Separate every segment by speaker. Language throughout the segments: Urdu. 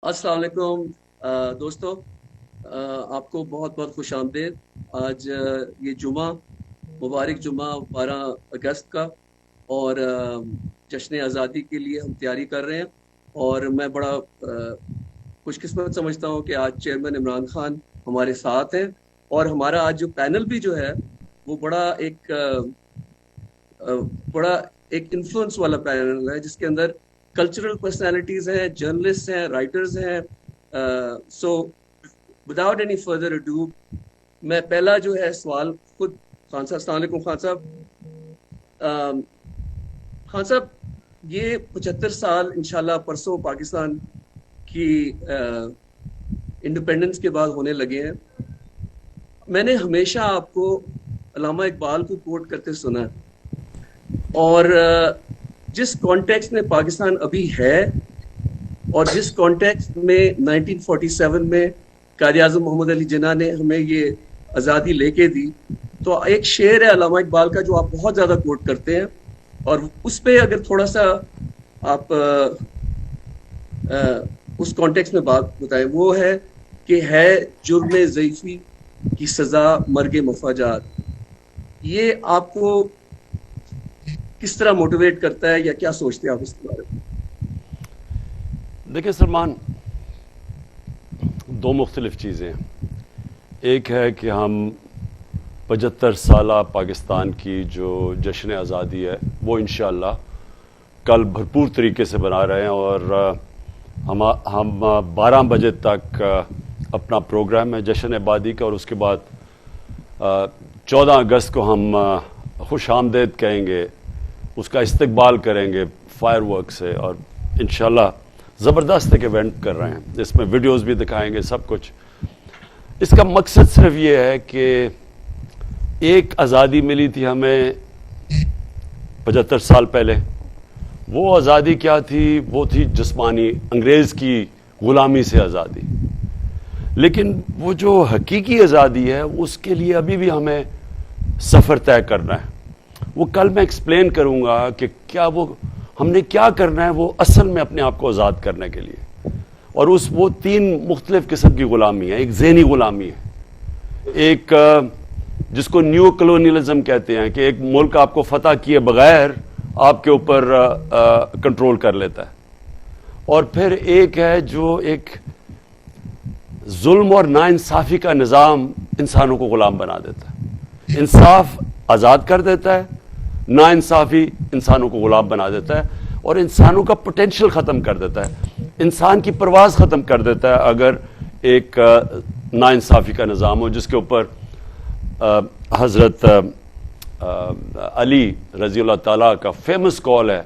Speaker 1: السلام علیکم دوستو، آپ کو بہت بہت خوش آمدید۔ آج یہ جمعہ مبارک جمعہ 12 اگست کا، اور جشن آزادی کے لیے ہم تیاری کر رہے ہیں، اور میں بڑا خوش قسمت سمجھتا ہوں کہ آج چیئرمین عمران خان ہمارے ساتھ ہیں، اور ہمارا آج جو پینل بھی جو ہے وہ بڑا ایک انفلوئنس والا پینل ہے، جس کے اندر کلچرل پرسنالٹیز ہیں، جرنلسٹ ہیں، رائٹرز ہیں۔ سو وداؤٹ اینی فردر اڈو، میں پہلا جو ہے سوال خود خان صاحب، السلام علیکم خان صاحب۔ خان صاحب، یہ 75 سال انشاءاللہ پرسوں پاکستان کی انڈیپینڈنس کے بعد ہونے لگے ہیں۔ میں نے ہمیشہ آپ کو علامہ اقبال کو کوٹ کرتے سنا ہے، اور جس کانٹیکسٹ میں پاکستان ابھی ہے، اور جس کانٹیکسٹ میں 1947 میں قائد اعظم محمد علی جناح نے ہمیں یہ آزادی لے کے دی، تو ایک شعر ہے علامہ اقبال کا جو آپ بہت زیادہ کوٹ کرتے ہیں، اور اس پہ اگر تھوڑا سا آپ اس کانٹیکسٹ میں بات بتائیں۔ وہ ہے کہ ہے جرم ضعیفی کی سزا مرگ مفاجات۔ یہ آپ کو کس طرح موٹیویٹ کرتا ہے، یا کیا سوچتے ہیں آپ اس کے بارے میں؟
Speaker 2: دیکھیں سلمان، دو مختلف چیزیں ہیں۔ ایک ہے کہ ہم 75 سالہ پاکستان کی جو جشن آزادی ہے وہ انشاءاللہ کل بھرپور طریقے سے بنا رہے ہیں، اور ہم 12 بجے تک اپنا پروگرام ہے جشن آبادی کا، اور اس کے بعد 14 اگست کو ہم خوش آمدید کہیں گے، اس کا استقبال کریں گے فائر ورک سے، اور انشاءاللہ زبردست ایک ایونٹ کر رہے ہیں، اس میں ویڈیوز بھی دکھائیں گے، سب کچھ۔ اس کا مقصد صرف یہ ہے کہ ایک آزادی ملی تھی ہمیں 75 سال پہلے، وہ آزادی کیا تھی؟ وہ تھی جسمانی، انگریز کی غلامی سے آزادی۔ لیکن وہ جو حقیقی آزادی ہے اس کے لیے ابھی بھی ہمیں سفر طے کرنا ہے۔ وہ کل میں ایکسپلین کروں گا کہ کیا وہ ہم نے کیا کرنا ہے، وہ اصل میں اپنے آپ کو آزاد کرنے کے لیے۔ اور وہ 3 مختلف قسم کی غلامی ہے۔ ایک ذہنی غلامی ہے، ایک جس کو نیو کلونیلزم کہتے ہیں، کہ ایک ملک آپ کو فتح کیے بغیر آپ کے اوپر کنٹرول کر لیتا ہے۔ اور پھر ایک ہے جو ایک ظلم اور ناانصافی کا نظام انسانوں کو غلام بنا دیتا ہے۔ انصاف آزاد کر دیتا ہے، ناانصافی انسانوں کو غلام بنا دیتا ہے، اور انسانوں کا پوٹینشیل ختم کر دیتا ہے، انسان کی پرواز ختم کر دیتا ہے اگر ایک ناانصافی کا نظام ہو، جس کے اوپر حضرت علی رضی اللہ تعالیٰ کا فیمس کال ہے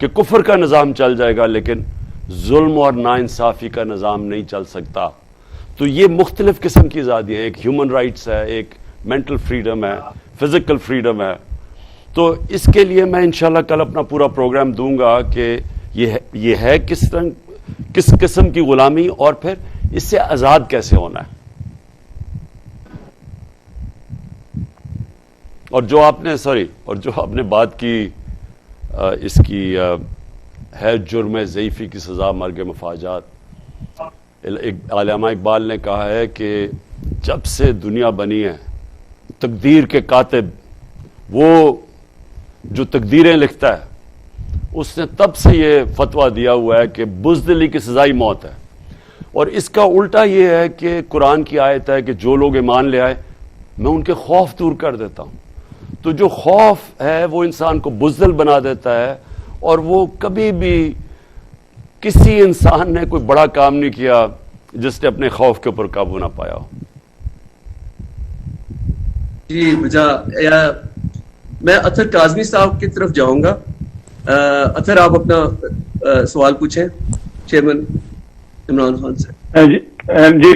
Speaker 2: کہ کفر کا نظام چل جائے گا لیکن ظلم اور ناانصافی کا نظام نہیں چل سکتا۔ تو یہ مختلف قسم کی آزادی ہے، ایک ہیومن رائٹس ہے، ایک مینٹل فریڈم ہے، فزیکل فریڈم ہے۔ تو اس کے لیے میں انشاءاللہ کل اپنا پورا پروگرام دوں گا کہ یہ ہے کس قسم کی غلامی، اور پھر اس سے آزاد کیسے ہونا ہے۔ اور جو آپ نے بات کی اس کی ہے جرم ضعیفی کی سزا مرگ مفاجات۔ علامہ اقبال نے کہا ہے کہ جب سے دنیا بنی ہے تقدیر کے کاتب، وہ جو تقدیریں لکھتا ہے، اس نے تب سے یہ فتویٰ دیا ہوا ہے کہ بزدلی کی سزائی موت ہے۔ اور اس کا الٹا یہ ہے کہ قرآن کی آیت ہے کہ جو لوگ ایمان لے آئے میں ان کے خوف دور کر دیتا ہوں۔ تو جو خوف ہے وہ انسان کو بزدل بنا دیتا ہے، اور وہ کبھی بھی کسی انسان نے کوئی بڑا کام نہیں کیا جس نے اپنے خوف کے اوپر قابو نہ پایا ہو۔
Speaker 1: جی میں اطہر کاظمی صاحب کی طرف جاؤں گا۔ اطہر، آپ اپنا سوال پوچھیں چیئرمین عمران خان سے۔
Speaker 3: جی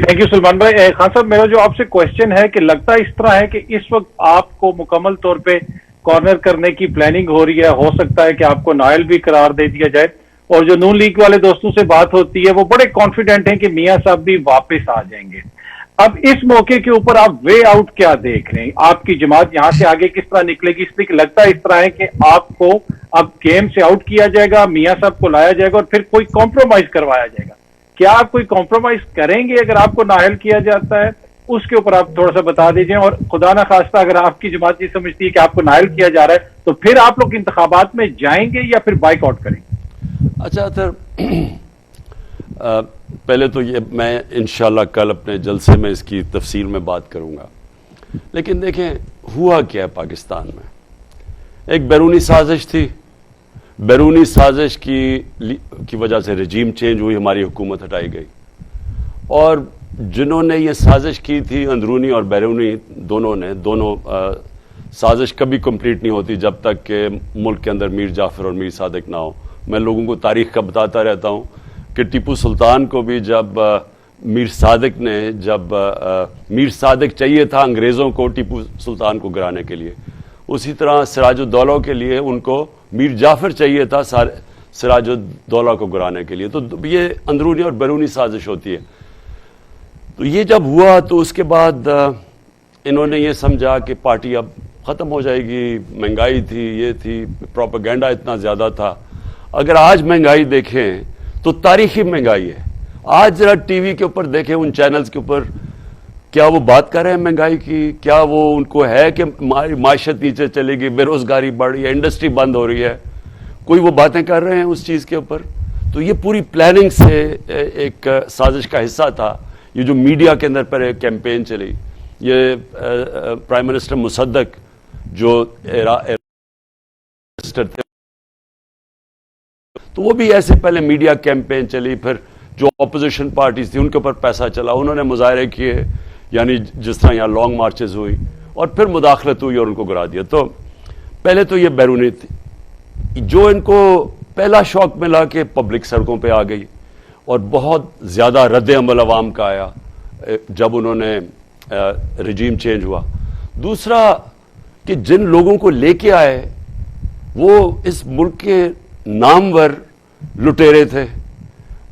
Speaker 3: تھینک یو سلمان بھائی۔ خان صاحب، میرا جو آپ سے کوشچن ہے کہ لگتا اس طرح ہے کہ اس وقت آپ کو مکمل طور پہ کارنر کرنے کی پلاننگ ہو رہی ہے، ہو سکتا ہے کہ آپ کو نائل بھی قرار دے دیا جائے، اور جو نون لیگ والے دوستوں سے بات ہوتی ہے وہ بڑے کانفیڈنٹ ہیں کہ میاں صاحب بھی واپس آ جائیں گے۔ اب اس موقع کے اوپر آپ وے آؤٹ کیا دیکھ رہے ہیں؟ آپ کی جماعت یہاں سے آگے کس طرح نکلے گی؟ اس لیے لگتا ہے اس طرح ہے کہ آپ کو اب گیم سے آؤٹ کیا جائے گا، میاں صاحب کو لایا جائے گا، اور پھر کوئی کمپرومائز کروایا جائے گا۔ کیا آپ کوئی کمپرومائز کریں گے اگر آپ کو نااہل کیا جاتا ہے؟ اس کے اوپر آپ تھوڑا سا بتا دیجئے. اور خدا نہ خواستہ اگر آپ کی جماعت یہ سمجھتی ہے کہ آپ کو نااہل کیا جا رہا ہے تو پھر آپ لوگ انتخابات میں جائیں گے یا پھر بائیک آؤٹ کریں گے؟
Speaker 2: اچھا سر، پہلے تو یہ میں انشاءاللہ کل اپنے جلسے میں اس کی تفصیل میں بات کروں گا. لیکن دیکھیں ہوا کیا ہے پاکستان میں. ایک بیرونی سازش تھی، بیرونی سازش کی وجہ سے رجیم چینج ہوئی، ہماری حکومت ہٹائی گئی. اور جنہوں نے یہ سازش کی تھی اندرونی اور بیرونی دونوں سازش کبھی کمپلیٹ نہیں ہوتی جب تک کہ ملک کے اندر میر جعفر اور میر صادق نہ ہو. میں لوگوں کو تاریخ کا بتاتا رہتا ہوں کہ ٹیپو سلطان کو بھی جب میر صادق چاہیے تھا انگریزوں کو ٹیپو سلطان کو گرانے کے لیے، اسی طرح سراج الدولہ کے لیے ان کو میر جعفر چاہیے تھا سراج الدولہ کو گرانے کے لیے. تو یہ اندرونی اور بیرونی سازش ہوتی ہے. تو یہ جب ہوا تو اس کے بعد انہوں نے یہ سمجھا کہ پارٹی اب ختم ہو جائے گی. مہنگائی تھی، یہ تھی، پروپیگنڈا اتنا زیادہ تھا. اگر آج مہنگائی دیکھیں تو تاریخی مہنگائی ہے. آج ذرا ٹی وی کے اوپر دیکھیں، ان چینلز کے اوپر، کیا وہ بات کر رہے ہیں مہنگائی کی؟ کیا وہ ان کو ہے کہ معیشت نیچے چلے گی، بے روزگاری بڑھ رہی ہے، انڈسٹری بند ہو رہی ہے؟ کوئی وہ باتیں کر رہے ہیں اس چیز کے اوپر؟ تو یہ پوری پلاننگ سے ایک سازش کا حصہ تھا. یہ جو میڈیا کے اندر پر ایک کیمپین چلی، یہ پرائم منسٹر مصدق جو منسٹر تھے تو وہ بھی ایسے پہلے میڈیا کیمپین چلی، پھر جو اپوزیشن پارٹیز تھی ان کے اوپر پیسہ چلا، انہوں نے مظاہرے کیے، یعنی جس طرح یہاں لانگ مارچز ہوئی، اور پھر مداخلت ہوئی اور ان کو گرا دیا. تو پہلے تو یہ بیرونی تھی. جو ان کو پہلا شوق ملا کہ پبلک سڑکوں پہ آ گئی اور بہت زیادہ رد عمل عوام کا آیا جب انہوں نے رجیم چینج ہوا. دوسرا کہ جن لوگوں کو لے کے آئے وہ اس ملک کے نامور لٹیرے تھے،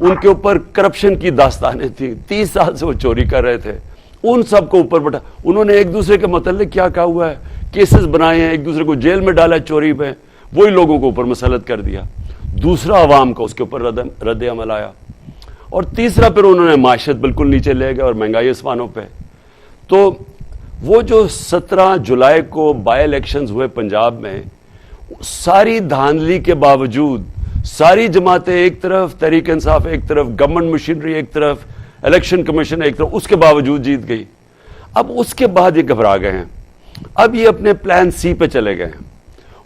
Speaker 2: ان کے اوپر کرپشن کی داستانیں تھیں، 30 سال سے وہ چوری کر رہے تھے. ان سب کو اوپر بٹھا، انہوں نے ایک دوسرے کے متعلق کیا کہا ہوا ہے، کیسز بنائے ہیں، ایک دوسرے کو جیل میں ڈالا چوری پہ، وہی لوگوں کو اوپر مسلط کر دیا. دوسرا عوام کا اس کے اوپر رد عمل آیا. اور تیسرا پھر انہوں نے معیشت بالکل نیچے لے گئے اور مہنگائی آسمانوں پہ. تو وہ جو 17 جولائی کو بائی الیکشنز ہوئے پنجاب میں، ساری دھاندلی کے باوجود ساری جماعتیں ایک طرف، تحریک انصاف ایک طرف، گورنمنٹ مشینری ایک طرف، الیکشن کمیشن ایک طرف، اس کے باوجود جیت گئی. اب اس کے بعد یہ گھبرا گئے ہیں. اب یہ اپنے پلان سی پہ چلے گئے ہیں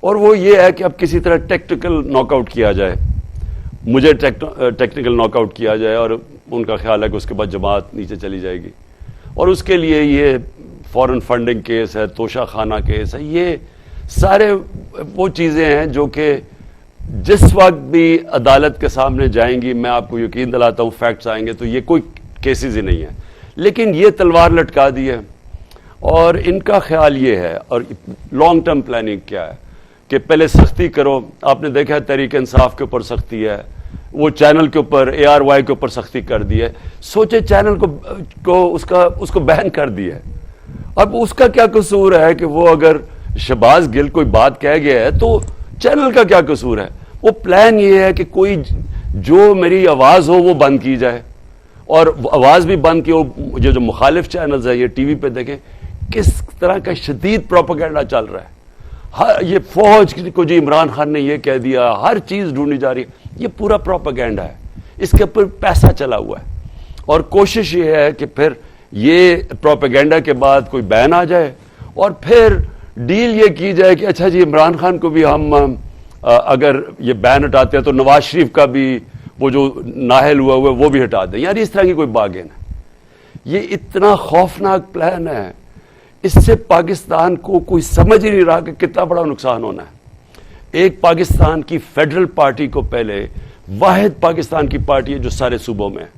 Speaker 2: اور وہ یہ ہے کہ اب کسی طرح ٹیکٹیکل ناک آؤٹ کیا جائے، مجھے ٹیکنیکل ناک آؤٹ کیا جائے، اور ان کا خیال ہے کہ اس کے بعد جماعت نیچے چلی جائے گی. اور اس کے لیے یہ فورن فنڈنگ کیس ہے، توشہ خانہ کیس ہے، یہ سارے وہ چیزیں ہیں جو کہ جس وقت بھی عدالت کے سامنے جائیں گی، میں آپ کو یقین دلاتا ہوں فیکٹس آئیں گے تو یہ کوئی کیسز ہی نہیں ہے. لیکن یہ تلوار لٹکا دی ہے اور ان کا خیال یہ ہے، اور لانگ ٹرم پلاننگ کیا ہے کہ پہلے سختی کرو. آپ نے دیکھا ہے تحریک انصاف کے اوپر سختی ہے، وہ چینل کے اوپر ARY کے اوپر سختی کر دی ہے. سوچے چینل کو اس کو بین کر دی ہے. اب اس کا کیا قصور ہے کہ وہ اگر شہباز گل کوئی بات کہہ گیا ہے تو چینل کا کیا قصور ہے؟ وہ پلان یہ ہے کہ کوئی جو میری آواز ہو وہ بند کی جائے، اور آواز بھی بند کی ہو. یہ جو مخالف چینلز ہیں، یہ ٹی وی پہ دیکھیں کس طرح کا شدید پروپیگنڈا چل رہا ہے. یہ فوج کو جی عمران خان نے یہ کہہ دیا، ہر چیز ڈھونڈی جا رہی ہے. یہ پورا پروپیگنڈا ہے، اس کے اوپر پیسہ چلا ہوا ہے. اور کوشش یہ ہے کہ پھر یہ پروپیگنڈا کے بعد کوئی بین آ جائے اور پھر ڈیل یہ کی جائے کہ اچھا جی عمران خان کو بھی ہم اگر یہ بین ہٹاتے ہیں تو نواز شریف کا بھی وہ جو نااہل ہوا ہے وہ بھی ہٹا دیں. یار اس طرح کی کوئی باغین ہے. یہ اتنا خوفناک پلان ہے، اس سے پاکستان کو کوئی سمجھ ہی نہیں رہا کہ کتنا بڑا نقصان ہونا ہے. ایک پاکستان کی فیڈرل پارٹی کو، پہلے واحد پاکستان کی پارٹی ہے جو سارے صوبوں میں ہے.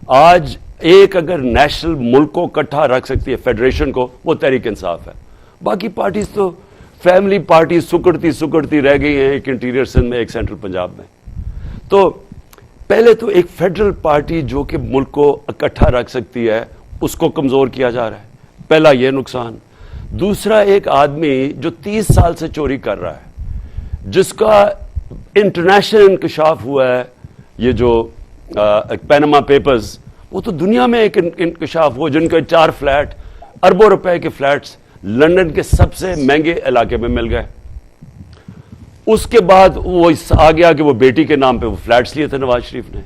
Speaker 2: آج ایک اگر نیشنل ملک کو اکٹھا رکھ سکتی ہے، فیڈریشن کو، وہ تحریک انصاف ہے. باقی پارٹیز تو فیملی پارٹیز سکڑتی رہ گئی ہیں، ایک انٹیریئر سندھ میں، ایک سینٹرل پنجاب میں. تو پہلے تو ایک فیڈرل پارٹی جو کہ ملک کو اکٹھا رکھ سکتی ہے اس کو کمزور کیا جا رہا ہے. پہلا یہ نقصان. دوسرا ایک آدمی جو 30 سال سے چوری کر رہا ہے، جس کا انٹرنیشنل انکشاف ہوا ہے، یہ جو پینما پیپرز، وہ تو دنیا میں ایک انکشاف ہو، جن کے 4 فلیٹ اربوں روپے کے فلیٹس لندن کے سب سے مہنگے علاقے میں مل گئے. اس کے بعد وہ آ گیا کہ وہ بیٹی کے نام پہ وہ فلیٹس لیے تھے نواز شریف نے،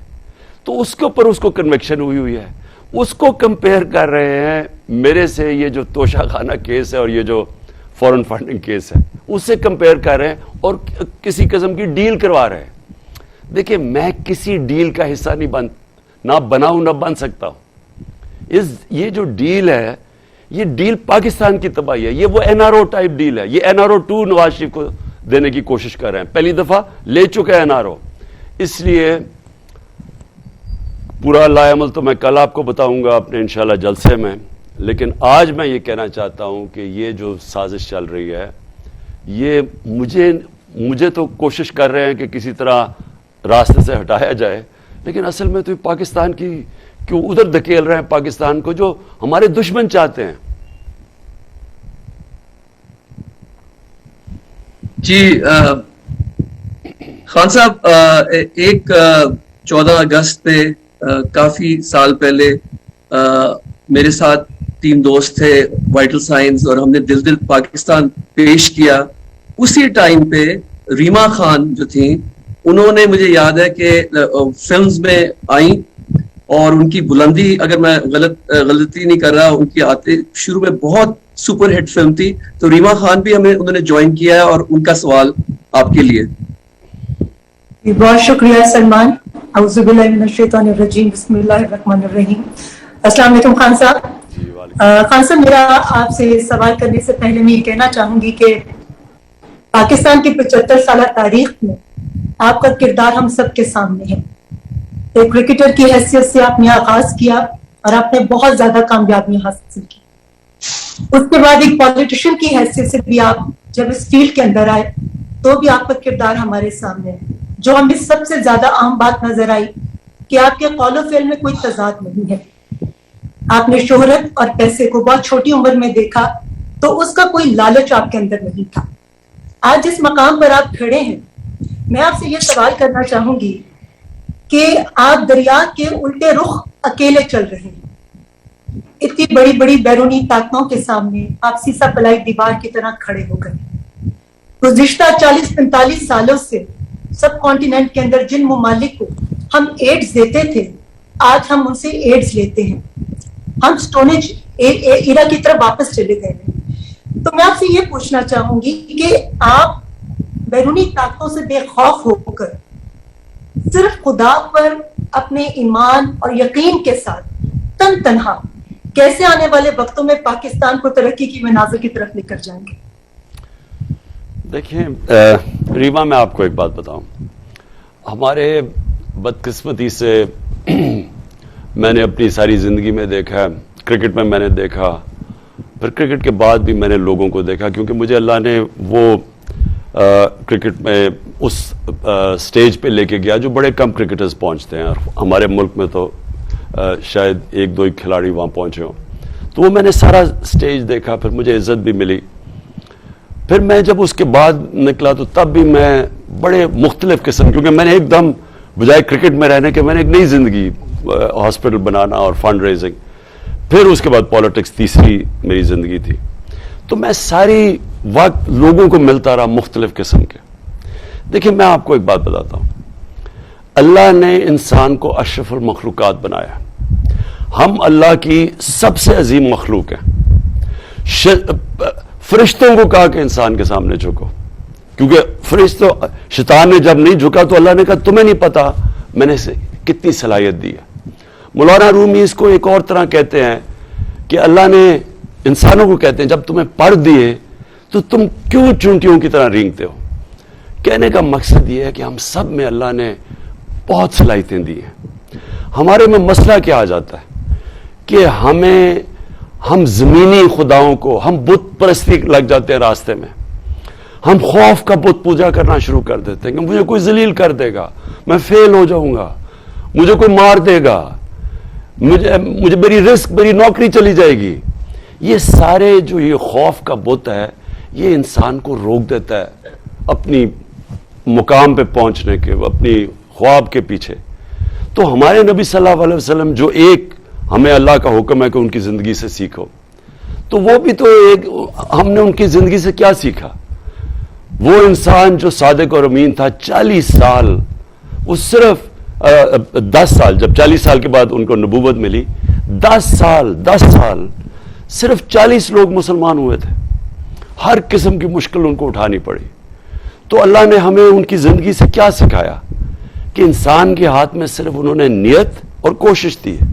Speaker 2: تو اس کے اوپر اس کو کنوکشن ہوئی ہے. اس کو کمپیئر کر رہے ہیں میرے سے، یہ جو توشہ خانہ کیس ہے اور یہ جو فورن فنڈنگ کیس ہے اس سے کمپیئر کر رہے ہیں اور کسی قسم کی ڈیل کروا رہے ہیں. دیکھیں میں کسی ڈیل کا حصہ نہیں نہ بناؤں نہ بن سکتا ہوں. یہ جو ڈیل ہے یہ ڈیل پاکستان کی تباہی ہے. یہ وہ NRO ٹائپ ڈیل ہے. یہ NRO 2 نواز شریف کو دینے کی کوشش کر رہے ہیں. پہلی دفعہ لے چکے ہیں NRO. اس لیے پورا لائے عمل تو میں کل آپ کو بتاؤں گا اپنے انشاءاللہ جلسے میں، لیکن آج میں یہ کہنا چاہتا ہوں کہ یہ جو سازش چل رہی ہے یہ مجھے تو کوشش کر رہے ہیں کہ کسی طرح راستے سے ہٹایا جائے، لیکن اصل میں تو پاکستان کی کیوں ادھر دھکیل رہے ہیں پاکستان کو جو ہمارے دشمن چاہتے ہیں.
Speaker 1: جی خان صاحب، ایک 14 اگست پہ کافی سال پہلے میرے ساتھ 3 دوست تھے وائٹل سائنس، اور ہم نے دل دل پاکستان پیش کیا. اسی ٹائم پہ ریما خان جو تھیں انہوں نے، مجھے یاد ہے کہ فلمز میں آئیں اور ان کی بلندی، اگر میں غلطی نہیں کر رہا، ان کی آتے شروع میں بہت سپر ہٹ فلم تھی. تو ریما خان بھی انہوں نے جوائن کیا ہے، اور ان کا سوال آپ کے لیے.
Speaker 4: بہت شکریہ سلمان. اعوذ باللہ من الشیطان الرجیم، بسم اللہ الرحمن الرحیم. السلام علیکم خان صاحب. خان صاحب، میرا آپ سے سوال کرنے سے پہلے میں یہ کہنا چاہوں گی کہ پاکستان کی 75 سالہ تاریخ میں آپ کا کردار ہم سب کے سامنے ہے. ایک کرکٹر کی حیثیت سے آپ نے آغاز کیا اور آپ نے بہت زیادہ کامیابیاں حاصل کی. اس کے بعد ایک پولیٹیشین کی حیثیت سے بھی آپ جب اس فیلڈ کے اندر آئے تو بھی آپ کا کردار ہمارے سامنے ہے. جو ہمیں سب سے زیادہ اہم بات نظر آئی کہ آپ کے قول و فعل میں کوئی تضاد نہیں ہے. آپ نے شہرت اور پیسے کو بہت چھوٹی عمر میں دیکھا تو اس کا کوئی لالچ آپ کے اندر نہیں تھا. آج جس مقام پر آپ کھڑے ہیں، میں آپ سے یہ سوال کرنا چاہوں گی کہ آپ دریا کے الٹے رخ اکیلے چل رہے ہیں. اتنی بڑی بڑی بیرونی طاقتوں کے سامنے آپ سیسا پلائی دیوار کی طرح کھڑے ہو گئے. گزشتہ 40-45 سالوں سے سب کانٹیننٹ کے اندر جن ممالک کو ہم ایڈز دیتے تھے، آج ہم ان سے ایڈز لیتے ہیں. ہم سٹونج ایرا کی طرف واپس چلے گئے ہیں. تو میں آپ سے یہ پوچھنا چاہوں گی کہ آپ بیرونی طاقتوں سے بے خوف ہو کر صرف خدا پر اپنے ایمان اور یقین کے ساتھ تن تنہا کیسے آنے والے وقتوں میں پاکستان کو ترقی کی منازل کی طرف لے کر جائیں گے؟
Speaker 2: دیکھیں ریما، میں آپ کو ایک بات بتاؤں. ہمارے بدقسمتی سے میں نے اپنی ساری زندگی میں دیکھا، کرکٹ میں نے دیکھا، پھر کرکٹ کے بعد بھی میں نے لوگوں کو دیکھا، کیونکہ مجھے اللہ نے وہ کرکٹ میں اس سٹیج پہ لے کے گیا جو بڑے کم کرکٹرز پہنچتے ہیں، اور ہمارے ملک میں تو شاید 1-2 کھلاڑی وہاں پہنچے ہوں. تو وہ میں نے سارا سٹیج دیکھا، پھر مجھے عزت بھی ملی. پھر میں جب اس کے بعد نکلا تو تب بھی میں بڑے مختلف قسم، کیونکہ میں نے ایک دم بجائے کرکٹ میں رہنے کے میں نے ایک نئی زندگی، ہاسپٹل بنانا اور فنڈ ریزنگ، پھر اس کے بعد پالیٹکس تیسری میری زندگی تھی. تو میں ساری وقت لوگوں کو ملتا رہا مختلف قسم کے. دیکھیں میں آپ کو ایک بات بتاتا ہوں، اللہ نے انسان کو اشرف المخلوقات بنایا. ہم اللہ کی سب سے عظیم مخلوق ہیں. فرشتوں کو کہا کہ انسان کے سامنے جھکو، کیونکہ شیطان نے جب نہیں جھکا تو اللہ نے کہا تمہیں نہیں پتا میں نے کتنی صلاحیت دی ہے. مولانا رومی اس کو ایک اور طرح کہتے ہیں کہ اللہ نے انسانوں کو کہتے ہیں جب تمہیں پڑھ دیے تو تم کیوں چونٹیوں کی طرح رینگتے ہو. کہنے کا مقصد یہ ہے کہ ہم سب میں اللہ نے بہت صلاحیتیں دی ہیں. ہمارے میں مسئلہ کیا آ جاتا ہے کہ ہم زمینی خداؤں کو، ہم بت پرستی لگ جاتے ہیں راستے میں. ہم خوف کا بت پوجا کرنا شروع کر دیتے ہیں کہ مجھے کوئی ذلیل کر دے گا، میں فیل ہو جاؤں گا، مجھے کوئی مار دے گا، مجھے میری رزق، میری نوکری چلی جائے گی. یہ سارے جو یہ خوف کا بت ہے یہ انسان کو روک دیتا ہے اپنی مقام پہ پہنچنے کے، اپنی خواب کے پیچھے. تو ہمارے نبی صلی اللہ علیہ وسلم جو ایک ہمیں اللہ کا حکم ہے کہ ان کی زندگی سے سیکھو، تو وہ بھی تو ایک ہم نے ان کی زندگی سے کیا سیکھا؟ وہ انسان جو صادق اور امین تھا 40 سال، وہ صرف 10 سال، جب 40 سال کے بعد ان کو نبوت ملی، 10 سال صرف 40 لوگ مسلمان ہوئے تھے، ہر قسم کی مشکل ان کو اٹھانی پڑی۔ تو اللہ نے ہمیں ان کی زندگی سے کیا سکھایا کہ انسان کے ہاتھ میں صرف انہوں نے نیت اور کوشش دی ہے۔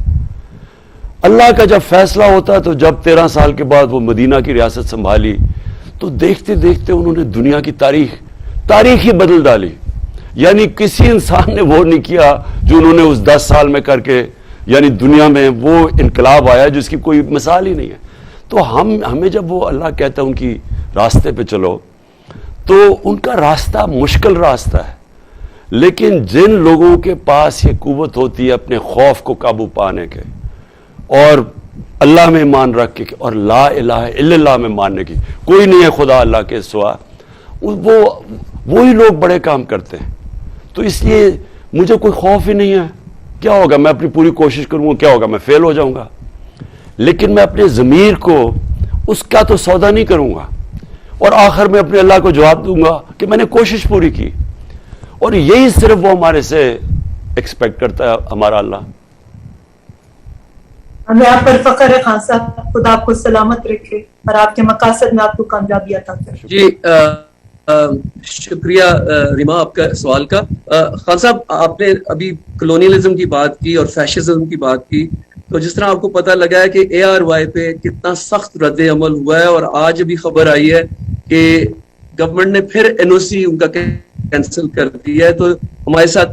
Speaker 2: اللہ کا جب فیصلہ ہوتا تو جب 13 سال کے بعد وہ مدینہ کی ریاست سنبھالی تو دیکھتے دیکھتے انہوں نے دنیا کی تاریخ ہی بدل ڈالی۔ یعنی کسی انسان نے وہ نہیں کیا جو انہوں نے اس 10 سال میں کر کے، یعنی دنیا میں وہ انقلاب آیا جس کی کوئی مثال ہی نہیں ہے۔ تو ہمیں جب وہ اللہ کہتا ہے ان کی راستے پہ چلو، تو ان کا راستہ مشکل راستہ ہے، لیکن جن لوگوں کے پاس یہ قوت ہوتی ہے اپنے خوف کو قابو پانے کے اور اللہ میں ایمان رکھ کے اور لا الہ الا اللہ میں ماننے کی، کوئی نہیں ہے خدا اللہ کے سوا، وہی لوگ بڑے کام کرتے ہیں۔ تو اس لیے مجھے کوئی خوف ہی نہیں ہے، کیا ہوگا میں اپنی پوری کوشش کروں گا، کیا ہوگا میں فیل ہو جاؤں گا، لیکن میں اپنے ضمیر کو اس کا تو سودا نہیں کروں گا، اور آخر میں اپنے اللہ کو جواب دوں گا کہ میں نے کوشش پوری کی۔ اور یہی صرف وہ ہمارے سے ایکسپیکٹ کرتا ہے ہمارا اللہ۔
Speaker 4: ہمیں آپ پر فخر ہے خان صاحب، خدا آپ کو سلامت رکھے اور آپ کے مقاصد میں آپ کو کامیابی عطا کرے۔
Speaker 1: جی شکریہ ریما آپ کا سوال کا۔ خان صاحب آپ نے ابھی کلونیلزم کی بات کی اور فیشزم کی بات کی، تو جس طرح آپ کو پتہ لگا ہے کہ ARY پہ کتنا سخت رد عمل ہوا ہے، اور آج ابھی خبر آئی ہے کہ گورنمنٹ نے پھر NOC ان کا کینسل کر دیا ہے۔ تو ہمارے ساتھ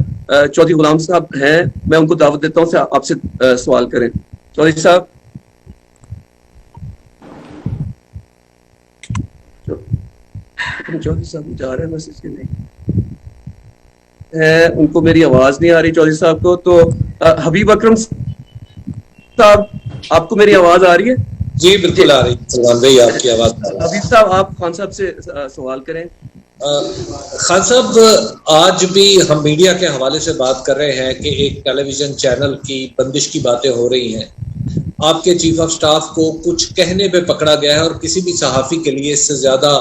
Speaker 1: چودھری غلام صاحب ہیں، میں ان کو دعوت دیتا ہوں آپ سے سوال کریں۔ چودھری صاحب، چودھری صاحب جا رہے ہیں میسج کے نہیں، ان کو میری آواز نہیں آ رہی چودھری صاحب کو۔ تو حبیب اکرم صاحب آپ کو میری آواز آ رہی ہے؟
Speaker 5: جی بالکل آ رہی سلمان بھائی، آپ کی آواز۔
Speaker 1: حبیب صاحب آپ خان صاحب سے سوال کریں۔
Speaker 5: خان صاحب، آج بھی ہم میڈیا کے حوالے سے بات کر رہے ہیں کہ ایک ٹیلی ویژن چینل کی بندش کی باتیں ہو رہی ہیں، آپ کے چیف آف سٹاف کو کچھ کہنے پہ پکڑا گیا ہے، اور کسی بھی صحافی کے لیے اس سے زیادہ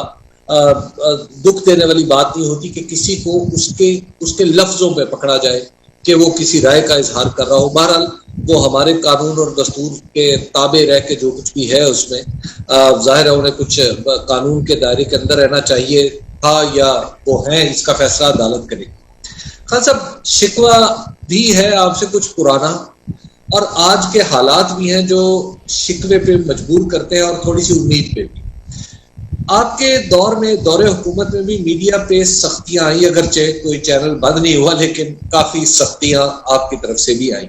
Speaker 5: دکھ دینے والی بات نہیں ہوتی کہ کسی کو اس کے لفظوں پہ پکڑا جائے کہ وہ کسی رائے کا اظہار کر رہا ہو۔ بہرحال وہ ہمارے قانون اور دستور کے تابع رہ کے جو کچھ بھی ہے اس میں ظاہر ہے انہیں کچھ قانون کے دائرے کے اندر رہنا چاہیے تھا، یا وہ ہیں، اس کا فیصلہ عدالت کرے۔ خان صاحب، شکوہ بھی ہے آپ سے کچھ پرانا، اور آج کے حالات بھی ہیں جو شکوے پہ مجبور کرتے ہیں اور تھوڑی سی امید پہ بھی۔ آپ کے دور میں، دور حکومت میں بھی میڈیا پہ سختیاں آئی، اگرچہ کوئی چینل بند نہیں ہوا، لیکن کافی سختیاں آپ کی طرف سے بھی آئیں۔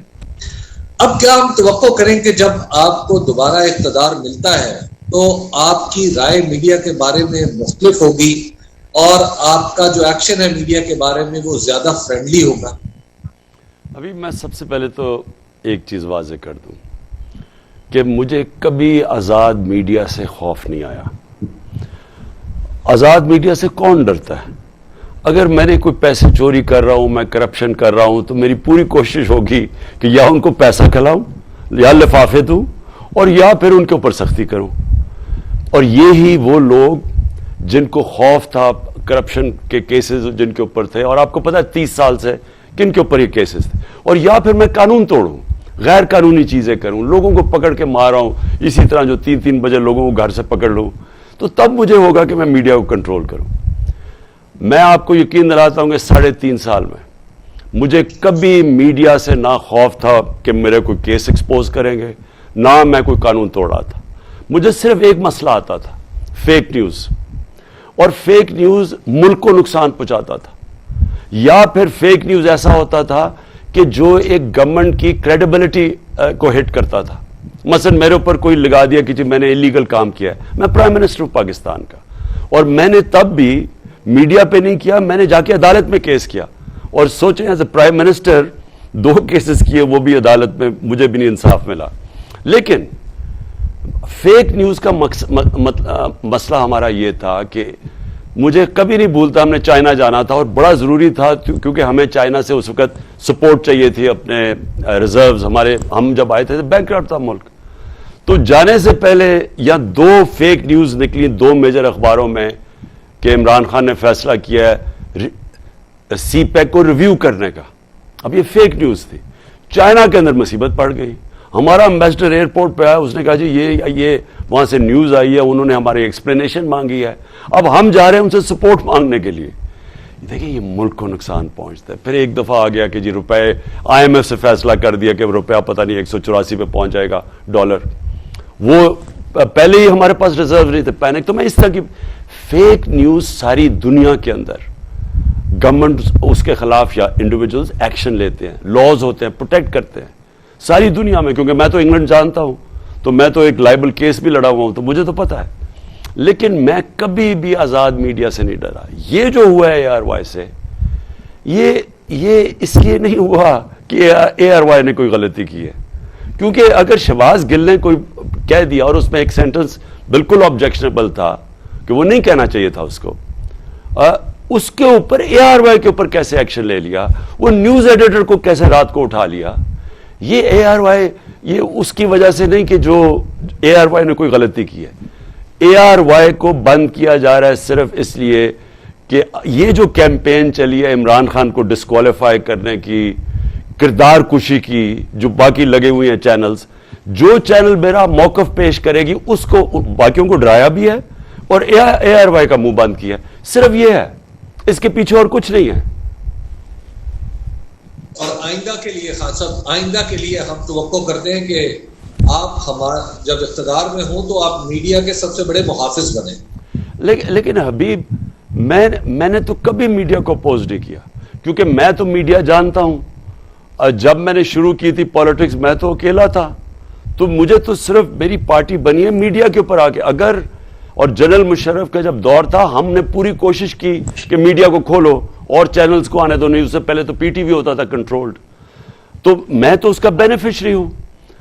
Speaker 5: اب کیا ہم توقع کریں کہ جب آپ کو دوبارہ اقتدار ملتا ہے تو آپ کی رائے میڈیا کے بارے میں مختلف ہوگی، اور آپ کا جو ایکشن ہے میڈیا کے بارے میں وہ زیادہ فرینڈلی ہوگا؟
Speaker 2: ابھی میں سب سے پہلے تو ایک چیز واضح کر دوں کہ مجھے کبھی آزاد میڈیا سے خوف نہیں آیا۔ آزاد میڈیا سے کون ڈرتا ہے؟ اگر میں نے کوئی پیسے چوری کر رہا ہوں، میں کرپشن کر رہا ہوں، تو میری پوری کوشش ہوگی کہ یا ان کو پیسہ کھلاؤں، یا لفافے دوں، اور یا پھر ان کے اوپر سختی کروں۔ اور یہی وہ لوگ جن کو خوف تھا کرپشن کے کیسز جن کے اوپر تھے، اور آپ کو پتا ہے 30 سال سے کن کے اوپر یہ کیسز تھے، اور یا پھر میں قانون توڑوں، غیر قانونی چیزیں کروں، لوگوں کو پکڑ کے مارا ہوں، اسی طرح جو 3 بجے لوگوں کو گھر سے پکڑ لوں، تو تب مجھے ہوگا کہ میں میڈیا کو کنٹرول کروں۔ میں آپ کو یقین دلاتا ہوں کہ 3.5 سال میں مجھے کبھی میڈیا سے نہ خوف تھا کہ میرے کوئی کیس ایکسپوز کریں گے، نہ میں کوئی قانون توڑ رہا تھا۔ مجھے صرف ایک مسئلہ آتا تھا، فیک نیوز، اور فیک نیوز ملک کو نقصان پہنچاتا تھا، یا پھر فیک نیوز ایسا ہوتا تھا کہ جو ایک گورنمنٹ کی کریڈیبلٹی کو ہٹ کرتا تھا۔ مثلا میرے اوپر کوئی لگا دیا کہ جی میں نے انلیگل کام کیا ہے، میں پرائم منسٹر ہوں پاکستان کا، اور میں نے تب بھی میڈیا پہ نہیں کیا، میں نے جا کے عدالت میں کیس کیا، اور سوچیں as a prime minister 2 cases کیے، وہ بھی عدالت میں، مجھے بھی نہیں انصاف ملا۔ لیکن فیک نیوز کا مسئلہ ہمارا یہ تھا کہ مجھے کبھی نہیں بھولتا, ہم نے چائنا جانا تھا اور بڑا ضروری تھا کیونکہ ہمیں چائنا سے اس وقت سپورٹ چاہیے تھی, اپنے ریزروز ہمارے, ہم جب آئے تھے بینکرپٹ تھا ملک. تو جانے سے پہلے یا 2 فیک نیوز نکلی 2 میجر اخباروں میں کہ عمران خان نے فیصلہ کیا ہے سی پیک کو ریویو کرنے کا. اب یہ فیک نیوز تھی. چائنا کے اندر مصیبت پڑ گئی. ہمارا امبیسڈر ایئرپورٹ پہ آیا, اس نے کہا جی یہ وہاں سے نیوز آئی ہے, انہوں نے ہماری ایکسپلینیشن مانگی ہے, اب ہم جا رہے ہیں ان سے سپورٹ مانگنے کے لیے. دیکھیں یہ ملک کو نقصان پہنچتا ہے. پھر ایک دفعہ آ گیا کہ جی روپے, IMF سے فیصلہ کر دیا کہ روپیہ پتہ نہیں 184 پہ پہنچ جائے گا ڈالر. وہ پہلے ہی ہمارے پاس ریزرو نہیں تھے, پینک. تو میں اس طرح کی فیک نیوز ساری دنیا کے اندر گورنمنٹ اس کے خلاف یا انڈیویجولز ایکشن لیتے ہیں, لاز ہوتے ہیں, پروٹیکٹ کرتے ہیں ساری دنیا میں. کیونکہ میں تو انگلینڈ جانتا ہوں, تو میں تو ایک لائبل کیس بھی لڑا ہوا ہوں, تو مجھے تو پتا ہے. لیکن میں کبھی بھی آزاد میڈیا سے نہیں ڈرا. یہ جو ہوا ہے ARY سے, یہ اس لیے نہیں ہوا کہ ARY نے کوئی غلطی کی ہے. کیونکہ اگر شہباز گل نے کوئی کہہ دیا اور اس میں ایک سینٹنس بالکل آبجیکشنیبل تھا کہ وہ نہیں کہنا چاہیے تھا اس کو, اس کے اوپر ARY کے اوپر کیسے ایکشن لے لیا, وہ نیوز ایڈیٹر کو کیسے رات کو اٹھا لیا. یہ ARY یہ اس کی وجہ سے نہیں کہ جو ARY نے کوئی غلطی کی ہے. ARY کو بند کیا جا رہا ہے صرف اس لیے کہ یہ جو کیمپین چلی ہے عمران خان کو ڈسکوالیفائی کرنے کی, کردار کشی کی, جو باقی لگے ہوئے ہیں چینلز, جو چینل میرا موقف پیش کرے گی اس کو باقیوں کو ڈرایا بھی ہے اور ARY کا منہ بند کیا. صرف یہ ہے, اس کے پیچھے اور کچھ نہیں ہے.
Speaker 5: اور آئندہ کے لیے خان صاحب, آئندہ کے لیے ہم توقع کرتے ہیں کہ آپ ہمارا جب اقتدار میں ہوں تو آپ میڈیا کے سب سے بڑے محافظ بنیں.
Speaker 2: لیکن حبیب, میں نے تو کبھی میڈیا کو اپوز نہیں کیا, کیونکہ میں تو میڈیا جانتا ہوں. جب میں نے شروع کی تھی پالیٹکس میں تو اکیلا تھا, تو مجھے تو صرف میری پارٹی بنی ہے میڈیا کے اوپر آ کے. اگر اور جنرل مشرف کا جب دور تھا, ہم نے پوری کوشش کی کہ میڈیا کو کھولو اور چینلز کو آنے دو, نہیں اس سے پہلے تو PTV ہوتا تھا کنٹرولڈ. تو میں تو اس کا بینیفیشری ہوں,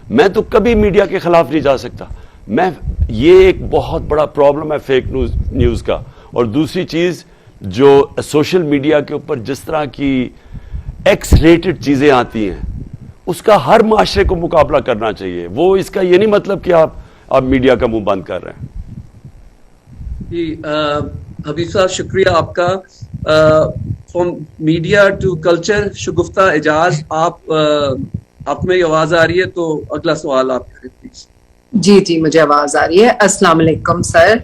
Speaker 2: میں تو کبھی میڈیا کے خلاف نہیں جا سکتا. یہ ایک بہت بڑا پرابلم ہے فیک نیوز کا. اور دوسری چیز جو سوشل میڈیا کے اوپر جس طرح کی ایکس ریٹڈ چیزیں آتی ہیں, اس کا ہر معاشرے کو مقابلہ کرنا چاہیے. وہ اس کا یہ نہیں مطلب کہ آپ میڈیا کا منہ بند کر رہے ہیں.
Speaker 1: جی حبیب صاحب شکریہ آپ کا. فرام میڈیا ٹو کلچر, شگفتہ اعجاز, آپ میں آواز آ رہی ہے تو اگلا سوال آپ کریں پلیز.
Speaker 6: جی مجھے آواز آ رہی ہے. السلام علیکم سر.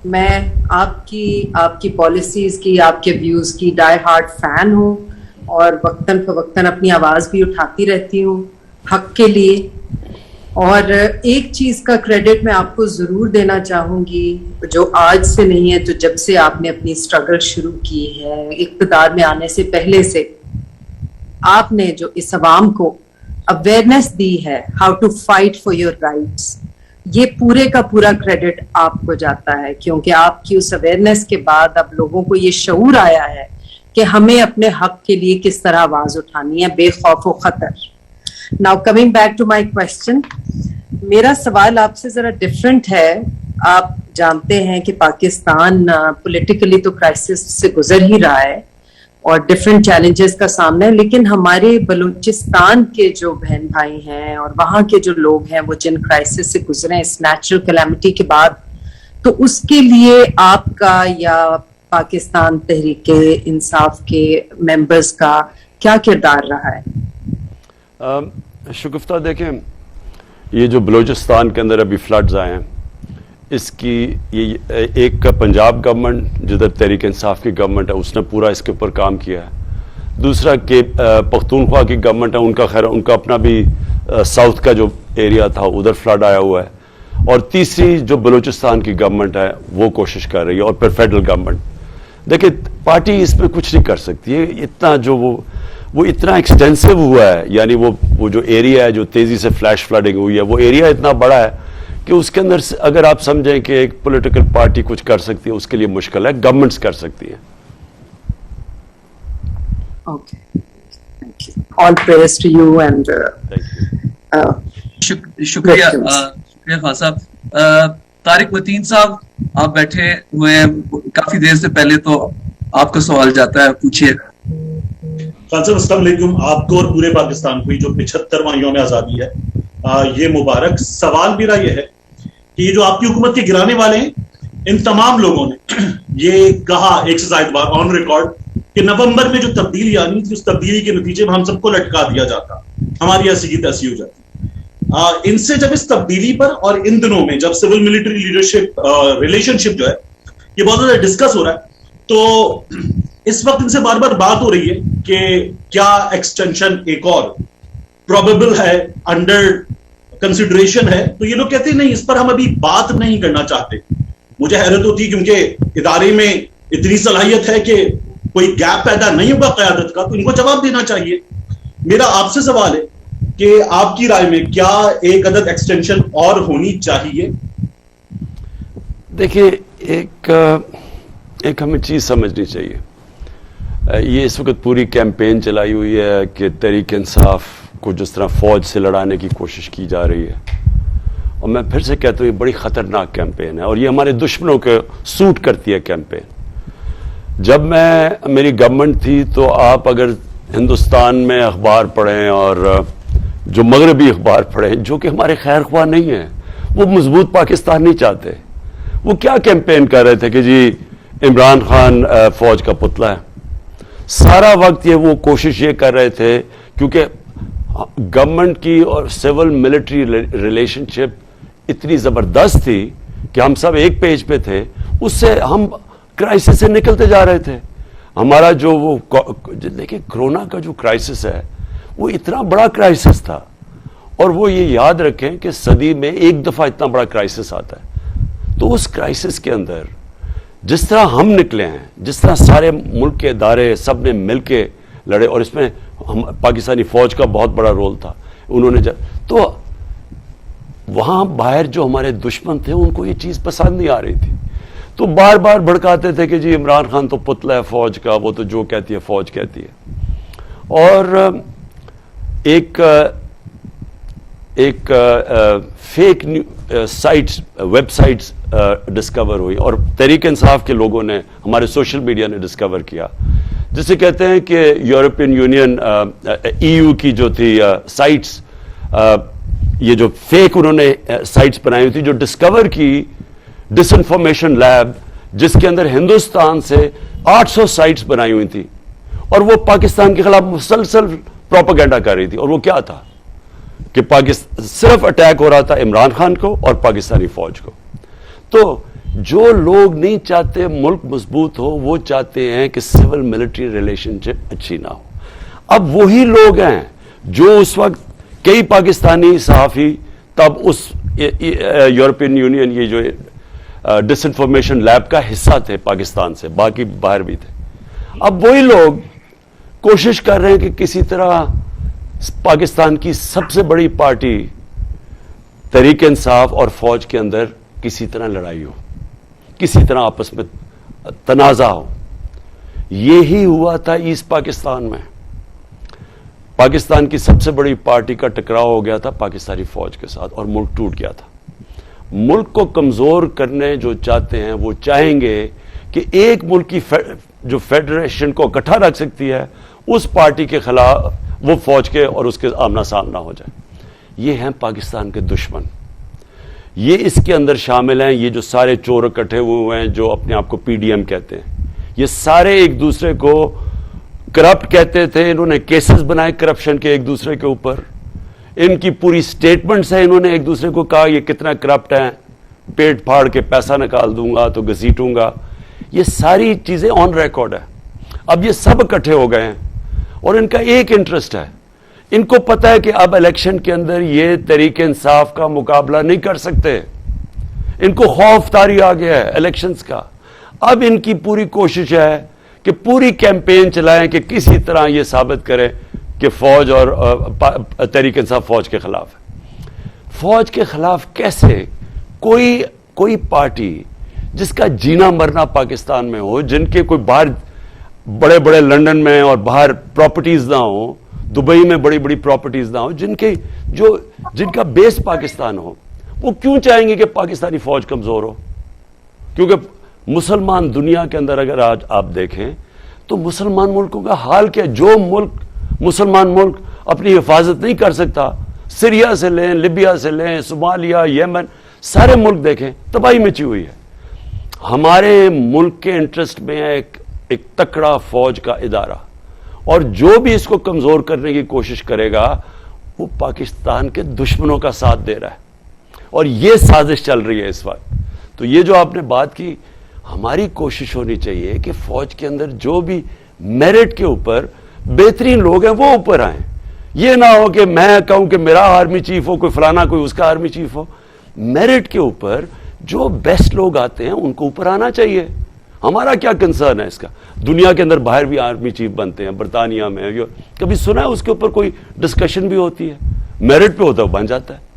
Speaker 6: میں آپ کی پالیسیز کی, آپ کے ویوز کی ڈائی ہارڈ فین ہوں اور وقتاً فوقتاً اپنی آواز بھی اٹھاتی رہتی ہوں حق کے لیے. اور ایک چیز کا کریڈٹ میں آپ کو ضرور دینا چاہوں گی, جو آج سے نہیں ہے, تو جب سے آپ نے اپنی اسٹرگل شروع کی ہے اقتدار میں آنے سے پہلے سے, آپ نے جو اس عوام کو اویئرنیس دی ہے how to fight for your rights, یہ پورے کا پورا کریڈٹ آپ کو جاتا ہے. کیونکہ آپ کی اس اویئرنیس کے بعد اب لوگوں کو یہ شعور آیا ہے کہ ہمیں اپنے حق کے لیے کس طرح آواز اٹھانی ہے بے خوف و خطر. Now coming back to my question, میرا سوال آپ سے ذرا ڈفرینٹ ہے. آپ جانتے ہیں کہ پاکستان پولیٹیکلی تو کرائسس سے گزر ہی رہا ہے اور ڈفرینٹ چیلنجز کا سامنا ہے, لیکن ہمارے بلوچستان کے جو بہن بھائی ہیں اور وہاں کے جو لوگ ہیں وہ جن کرائسس سے گزرے اس نیچرل کلیمٹی کے بعد, تو اس کے لیے آپ کا یا پاکستان تحریک انصاف کے ممبرز کا کیا کردار رہا ہے؟
Speaker 2: شگفتہ دیکھیں, یہ جو بلوچستان کے اندر ابھی فلڈز آئے ہیں, اس کی یہ ایک کا پنجاب گورنمنٹ جدھر تحریک انصاف کی گورنمنٹ ہے اس نے پورا اس کے اوپر کام کیا ہے. دوسرا کہ پختونخوا کی گورنمنٹ ہے, ان کا خیر ان کا اپنا بھی ساؤتھ کا جو ایریا تھا ادھر فلڈ آیا ہوا ہے. اور تیسری جو بلوچستان کی گورنمنٹ ہے وہ کوشش کر رہی ہے, اور پھر فیڈرل گورنمنٹ. دیکھیں پارٹی اس میں کچھ نہیں کر سکتی ہے. اتنا جو وہ اتنا ایکسٹینسو ہوا ہے, یعنی وہ جو ایریا ہے جو تیزی سے فلیش فلڈنگ ہوئی ہے, وہ ایریا اتنا بڑا ہے کہ اس کے اندر اگر آپ سمجھیں کہ ایک پولیٹیکل پارٹی کچھ کر سکتی ہے اس کے لیے مشکل ہے, گورنمنٹس کر سکتی ہیں.
Speaker 1: شکریہ خان صاحب. طارق متین صاحب آپ بیٹھے ہوئے ہیں کافی دیر سے پہلے, تو آپ کا سوال جاتا ہے, پوچھیے.
Speaker 7: خان صاحب السلام علیکم. آپ کو اور پورے پاکستان کو جو 75واں یوم آزادی ہے یہ مبارک. سوال میرا یہ ہے کہ یہ جو آپ کی حکومت کے گرانے والے ہیں, ان تمام لوگوں نے یہ کہا ایک سے زائد بار آن ریکارڈ کہ نومبر میں جو تبدیلی آنی تھی, اس تبدیلی کے نتیجے میں ہم سب کو لٹکا دیا جاتا, ہماری ایسی کی تیسی ہو جاتی. ان سے جب اس تبدیلی پر اور ان دنوں میں جب سول ملٹری لیڈرشپ ریلیشن شپ جو ہے یہ بہت زیادہ ڈسکس ہو رہا ہے, تو اس وقت ان سے بار بار بات ہو رہی ہے کہ کیا ایکسٹینشن ایک اور پروبیبل ہے, انڈر کنسیڈریشن ہے. تو یہ لوگ کہتے ہیں نہیں, اس پر ہم ابھی بات نہیں کرنا چاہتے. مجھے حیرت ہوتی ہے کیونکہ ادارے میں اتنی صلاحیت ہے کہ کوئی گیپ پیدا نہیں ہوگا قیادت کا, تو ان کو جواب دینا چاہیے. میرا آپ سے سوال ہے کہ آپ کی رائے میں کیا ایک عدد ایکسٹینشن اور ہونی چاہیے؟
Speaker 2: دیکھیے, ایک ہمیں چیز سمجھنی چاہیے. یہ اس وقت پوری کیمپین چلائی ہوئی ہے کہ تحریک انصاف کو جس طرح فوج سے لڑانے کی کوشش کی جا رہی ہے, اور میں پھر سے کہتا ہوں یہ بڑی خطرناک کیمپین ہے, اور یہ ہمارے دشمنوں کو سوٹ کرتی ہے کیمپین. جب میری گورنمنٹ تھی تو آپ اگر ہندوستان میں اخبار پڑھیں اور جو مغربی اخبار پڑھیں جو کہ ہمارے خیر خواہ نہیں ہیں, وہ مضبوط پاکستان نہیں چاہتے. وہ کیا کیمپین کر رہے تھے کہ جی عمران خان فوج کا پتلا ہے. سارا وقت وہ کوشش یہ کر رہے تھے کیونکہ گورنمنٹ کی اور سول ملٹری ریلیشن شپ اتنی زبردست تھی کہ ہم سب ایک پیج پہ تھے, اس سے ہم کرائسس سے نکلتے جا رہے تھے. ہمارا جو وہ دیکھیں کرونا کا جو کرائسس ہے وہ اتنا بڑا کرائسس تھا, اور وہ یہ یاد رکھیں کہ صدی میں ایک دفعہ اتنا بڑا کرائسس آتا ہے. تو اس کرائسس کے اندر جس طرح ہم نکلے ہیں, جس طرح سارے ملک کے ادارے سب نے مل کے لڑے, اور اس میں پاکستانی فوج کا بہت بڑا رول تھا. انہوں نے تو وہاں باہر جو ہمارے دشمن تھے ان کو یہ چیز پسند نہیں آ رہی تھی, تو بار بار بھڑکاتے تھے کہ جی عمران خان تو پتلا ہے فوج کا, وہ تو جو کہتی ہے فوج کہتی ہے. اور ایک fake sites, web sites discover ہوئی, اور تحریک انصاف کے لوگوں نے, ہمارے سوشل میڈیا نے ڈسکور کیا, جسے کہتے ہیں کہ یورپین یونین EU کی جو تھی سائٹس, یہ جو فیک انہوں نے سائٹس بنائی ہوئی تھی, جو ڈسکور کی ڈس انفارمیشن لیب, جس کے اندر ہندوستان سے 800 سائٹس بنائی ہوئی تھی, اور وہ پاکستان کے خلاف مسلسل پروپیگنڈا کر رہی تھی. اور وہ کیا تھا کہ صرف اٹیک ہو رہا تھا عمران خان کو اور پاکستانی فوج کو. تو جو لوگ نہیں چاہتے ملک مضبوط ہو, وہ چاہتے ہیں کہ سول ملٹری ریلیشن شپ اچھی نہ ہو. اب وہی لوگ ہیں جو اس وقت کئی پاکستانی صحافی تب اس یورپین یونین یہ جو ڈس انفارمیشن لیب کا حصہ تھے پاکستان سے, باقی باہر بھی تھے. اب وہی لوگ کوشش کر رہے ہیں کہ کسی طرح پاکستان کی سب سے بڑی پارٹی تحریک انصاف اور فوج کے اندر کسی طرح لڑائی ہو, کسی طرح آپس میں تنازع ہو. یہی ہوا تھا ایسٹ پاکستان میں. پاکستان کی سب سے بڑی پارٹی کا ٹکراؤ ہو گیا تھا پاکستانی فوج کے ساتھ, اور ملک ٹوٹ گیا تھا. ملک کو کمزور کرنے جو چاہتے ہیں وہ چاہیں گے کہ ایک ملک کی جو فیڈریشن کو اکٹھا رکھ سکتی ہے, اس پارٹی کے خلاف وہ فوج کے اور اس کے آمنا سامنا ہو جائے. یہ ہیں پاکستان کے دشمن, یہ اس کے اندر شامل ہیں. یہ جو سارے چور اکٹھے ہوئے ہیں جو اپنے آپ کو PDM کہتے ہیں, یہ سارے ایک دوسرے کو کرپٹ کہتے تھے. انہوں نے کیسز بنائے کرپشن کے ایک دوسرے کے اوپر, ان کی پوری سٹیٹمنٹس ہیں. انہوں نے ایک دوسرے کو کہا یہ کتنا کرپٹ ہیں, پیٹ پھاڑ کے پیسہ نکال دوں گا تو گھسیٹوں گا. یہ ساری چیزیں آن ریکارڈ ہے. اب یہ سب اکٹھے ہو گئے ہیں, اور ان کا ایک انٹرسٹ ہے. ان کو پتا ہے کہ اب الیکشن کے اندر یہ تحریک انصاف کا مقابلہ نہیں کر سکتے. ان کو خوف طاری آ گیا ہے الیکشنز کا. اب ان کی پوری کوشش ہے کہ پوری کیمپین چلائیں کہ کسی طرح یہ ثابت کریں کہ فوج اور تحریک انصاف فوج کے خلاف ہے. فوج کے خلاف کیسے؟ کوئی پارٹی جس کا جینا مرنا پاکستان میں ہو, جن کے کوئی باہر بڑے بڑے لندن میں اور باہر پراپرٹیز نہ ہو, دبئی میں بڑی بڑی پراپرٹیز نہ ہو, جن کا بیس پاکستان ہو, وہ کیوں چاہیں گے کہ پاکستانی فوج کمزور ہو؟ کیونکہ مسلمان دنیا کے اندر اگر آج آپ دیکھیں تو مسلمان ملکوں کا حال کیا؟ جو ملک مسلمان ملک اپنی حفاظت نہیں کر سکتا، سیریا سے لیں، لیبیا سے لیں، صومالیہ، یمن، سارے ملک دیکھیں تباہی مچی ہوئی ہے. ہمارے ملک کے انٹرسٹ میں ہے ایک تکڑا فوج کا ادارہ، اور جو بھی اس کو کمزور کرنے کی کوشش کرے گا وہ پاکستان کے دشمنوں کا ساتھ دے رہا ہے، اور یہ سازش چل رہی ہے اس وقت. تو یہ جو آپ نے بات کی، ہماری کوشش ہونی چاہیے کہ فوج کے اندر جو بھی میرٹ کے اوپر بہترین لوگ ہیں وہ اوپر آئیں. یہ نہ ہو کہ میں کہوں کہ میرا آرمی چیف ہو، کوئی فلانا کوئی اس کا آرمی چیف ہو. میرٹ کے اوپر جو بیسٹ لوگ آتے ہیں ان کو اوپر آنا چاہیے. ہمارا کیا کنسرن ہے اس کا؟ دنیا کے اندر باہر بھی آرمی چیف بنتے ہیں، برطانیہ میں کبھی سنا ہے اس کے اوپر کوئی ڈسکشن بھی ہوتی ہے؟ میرٹ پہ ہوتا ہے بن جاتا ہے.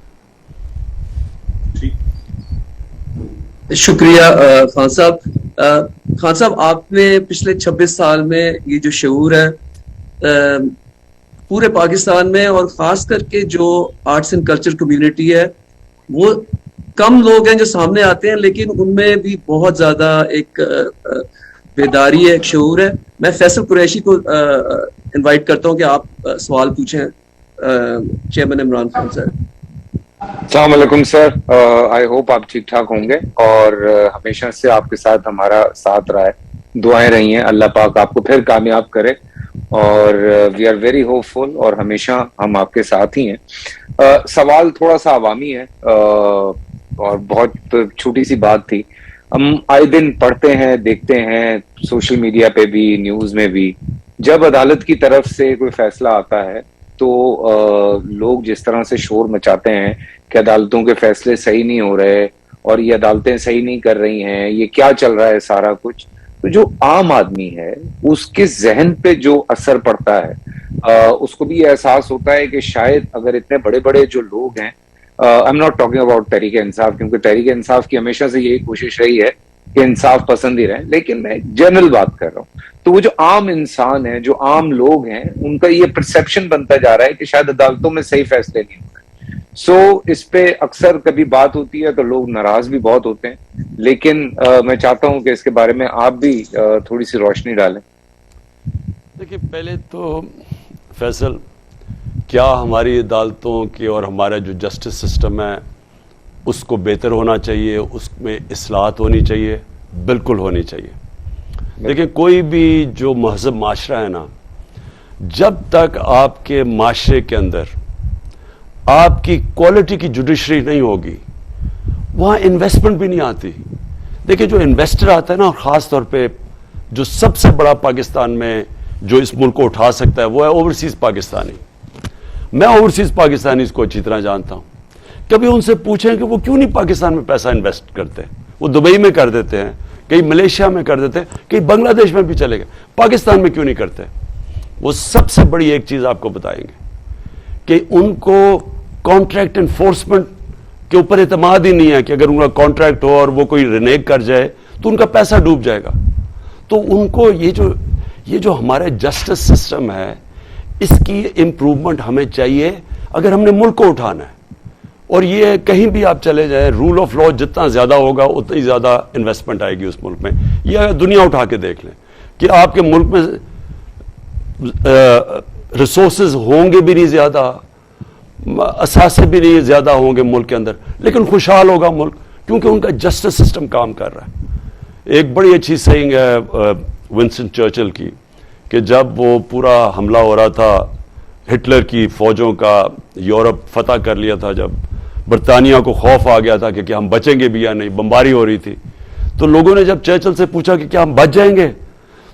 Speaker 1: شکریہ خان صاحب. خان صاحب، آپ نے پچھلے 26 سال میں یہ جو شعور ہے پورے پاکستان میں، اور خاص کر کے جو آرٹس اینڈ کلچر کمیونٹی ہے، وہ کم لوگ ہیں جو سامنے آتے ہیں، لیکن ان میں بھی بہت زیادہ ایک بیداری ہے، ایک شعور ہے. میں فیصل قریشی کو انوائٹ کرتا ہوں کہ آپ سوال پوچھیں چیئرمین عمران خان صاحب.
Speaker 8: السلام علیکم سر، آئی ہوپ آپ ٹھیک ٹھاک ہوں گے، اور ہمیشہ سے آپ کے ساتھ ہمارا ساتھ رہا ہے، دعائیں رہی ہیں، اللہ پاک آپ کو پھر کامیاب کرے، اور وی آر ویری ہوپ فل، اور ہمیشہ ہم آپ کے ساتھ ہی ہیں. سوال تھوڑا سا عوامی ہے اور بہت چھوٹی سی بات تھی. ہم آئے دن پڑھتے ہیں، دیکھتے ہیں سوشل میڈیا پہ بھی، نیوز میں بھی، جب عدالت کی طرف سے کوئی فیصلہ آتا ہے تو لوگ جس طرح سے شور مچاتے ہیں کہ عدالتوں کے فیصلے صحیح نہیں ہو رہے، اور یہ عدالتیں صحیح نہیں کر رہی ہیں، یہ کیا چل رہا ہے سارا کچھ. تو جو عام آدمی ہے اس کے ذہن پہ جو اثر پڑتا ہے، اس کو بھی یہ احساس ہوتا ہے کہ شاید اگر اتنے بڑے بڑے جو لوگ ہیں، I am not talking about Tehreek Insaf, کیونکہ تحریک انصاف کی ہمیشہ سے یہی کوشش رہی ہے کہ انصاف پسند ہی رہے، لیکن میں جنرل بات کر رہا ہوں. تو وہ جو عام انسان ہیں، جو عام لوگ ہیں، ان کا یہ پرسیپشن بنتا جا رہا ہے کہ شاید عدالتوں میں صحیح فیصلے نہیں ہو رہے. اس پہ اکثر کبھی بات ہوتی ہے تو لوگ ناراض بھی بہت ہوتے ہیں، لیکن میں چاہتا ہوں کہ اس کے بارے میں آپ بھی تھوڑی سی روشنی ڈالیں.
Speaker 2: دیکھیے، پہلے تو فیصل، کیا ہماری عدالتوں کی اور ہمارا جو جسٹس سسٹم ہے اس کو بہتر ہونا چاہیے، اس میں اصلاحات ہونی چاہیے؟ بالکل ہونی چاہیے. دیکھیں، کوئی بھی جو مہذب معاشرہ ہے نا، جب تک آپ کے معاشرے کے اندر آپ کی کوالٹی کی جوڈیشری نہیں ہوگی، وہاں انویسٹمنٹ بھی نہیں آتی. دیکھیں، جو انویسٹر آتا ہے نا، اور خاص طور پہ جو سب سے بڑا پاکستان میں جو اس ملک کو اٹھا سکتا ہے وہ ہے اوورسیز پاکستانی. میں اوورسیز پاکستانیز کو اچھی طرح جانتا ہوں. کبھی ان سے پوچھیں کہ وہ کیوں نہیں پاکستان میں پیسہ انویسٹ کرتے؟ وہ دبئی میں کر دیتے ہیں، کہیں ملیشیا میں کر دیتے ہیں، کہیں بنگلہ دیش میں بھی چلے گئے، پاکستان میں کیوں نہیں کرتے؟ وہ سب سے بڑی ایک چیز آپ کو بتائیں گے کہ ان کو کانٹریکٹ انفورسمنٹ کے اوپر اعتماد ہی نہیں ہے، کہ اگر ان کا کانٹریکٹ ہو اور وہ کوئی رینیگ کر جائے تو ان کا پیسہ ڈوب جائے گا. تو ان کو یہ جو ہمارا جسٹس سسٹم ہے، اس کی امپروومنٹ ہمیں چاہیے اگر ہم نے ملک کو اٹھانا ہے. اور یہ کہیں بھی آپ چلے جائیں، رول آف لا جتنا زیادہ ہوگا اتنی زیادہ انویسٹمنٹ آئے گی اس ملک میں. یہ دنیا اٹھا کے دیکھ لیں کہ آپ کے ملک میں ریسورسز ہوں گے بھی نہیں زیادہ، اثاثے بھی نہیں زیادہ ہوں گے ملک کے اندر، لیکن خوشحال ہوگا ملک، کیونکہ ان کا جسٹس سسٹم کام کر رہا ہے. ایک بڑی اچھی سیئنگ ہے ونسٹن چرچل کی، کہ جب وہ پورا حملہ ہو رہا تھا، ہٹلر کی فوجوں کا یورپ فتح کر لیا تھا، جب برطانیہ کو خوف آ گیا تھا کہ کیا ہم بچیں گے بھی یا نہیں، بمباری ہو رہی تھی، تو لوگوں نے جب چرچل سے پوچھا کہ کیا ہم بچ جائیں گے،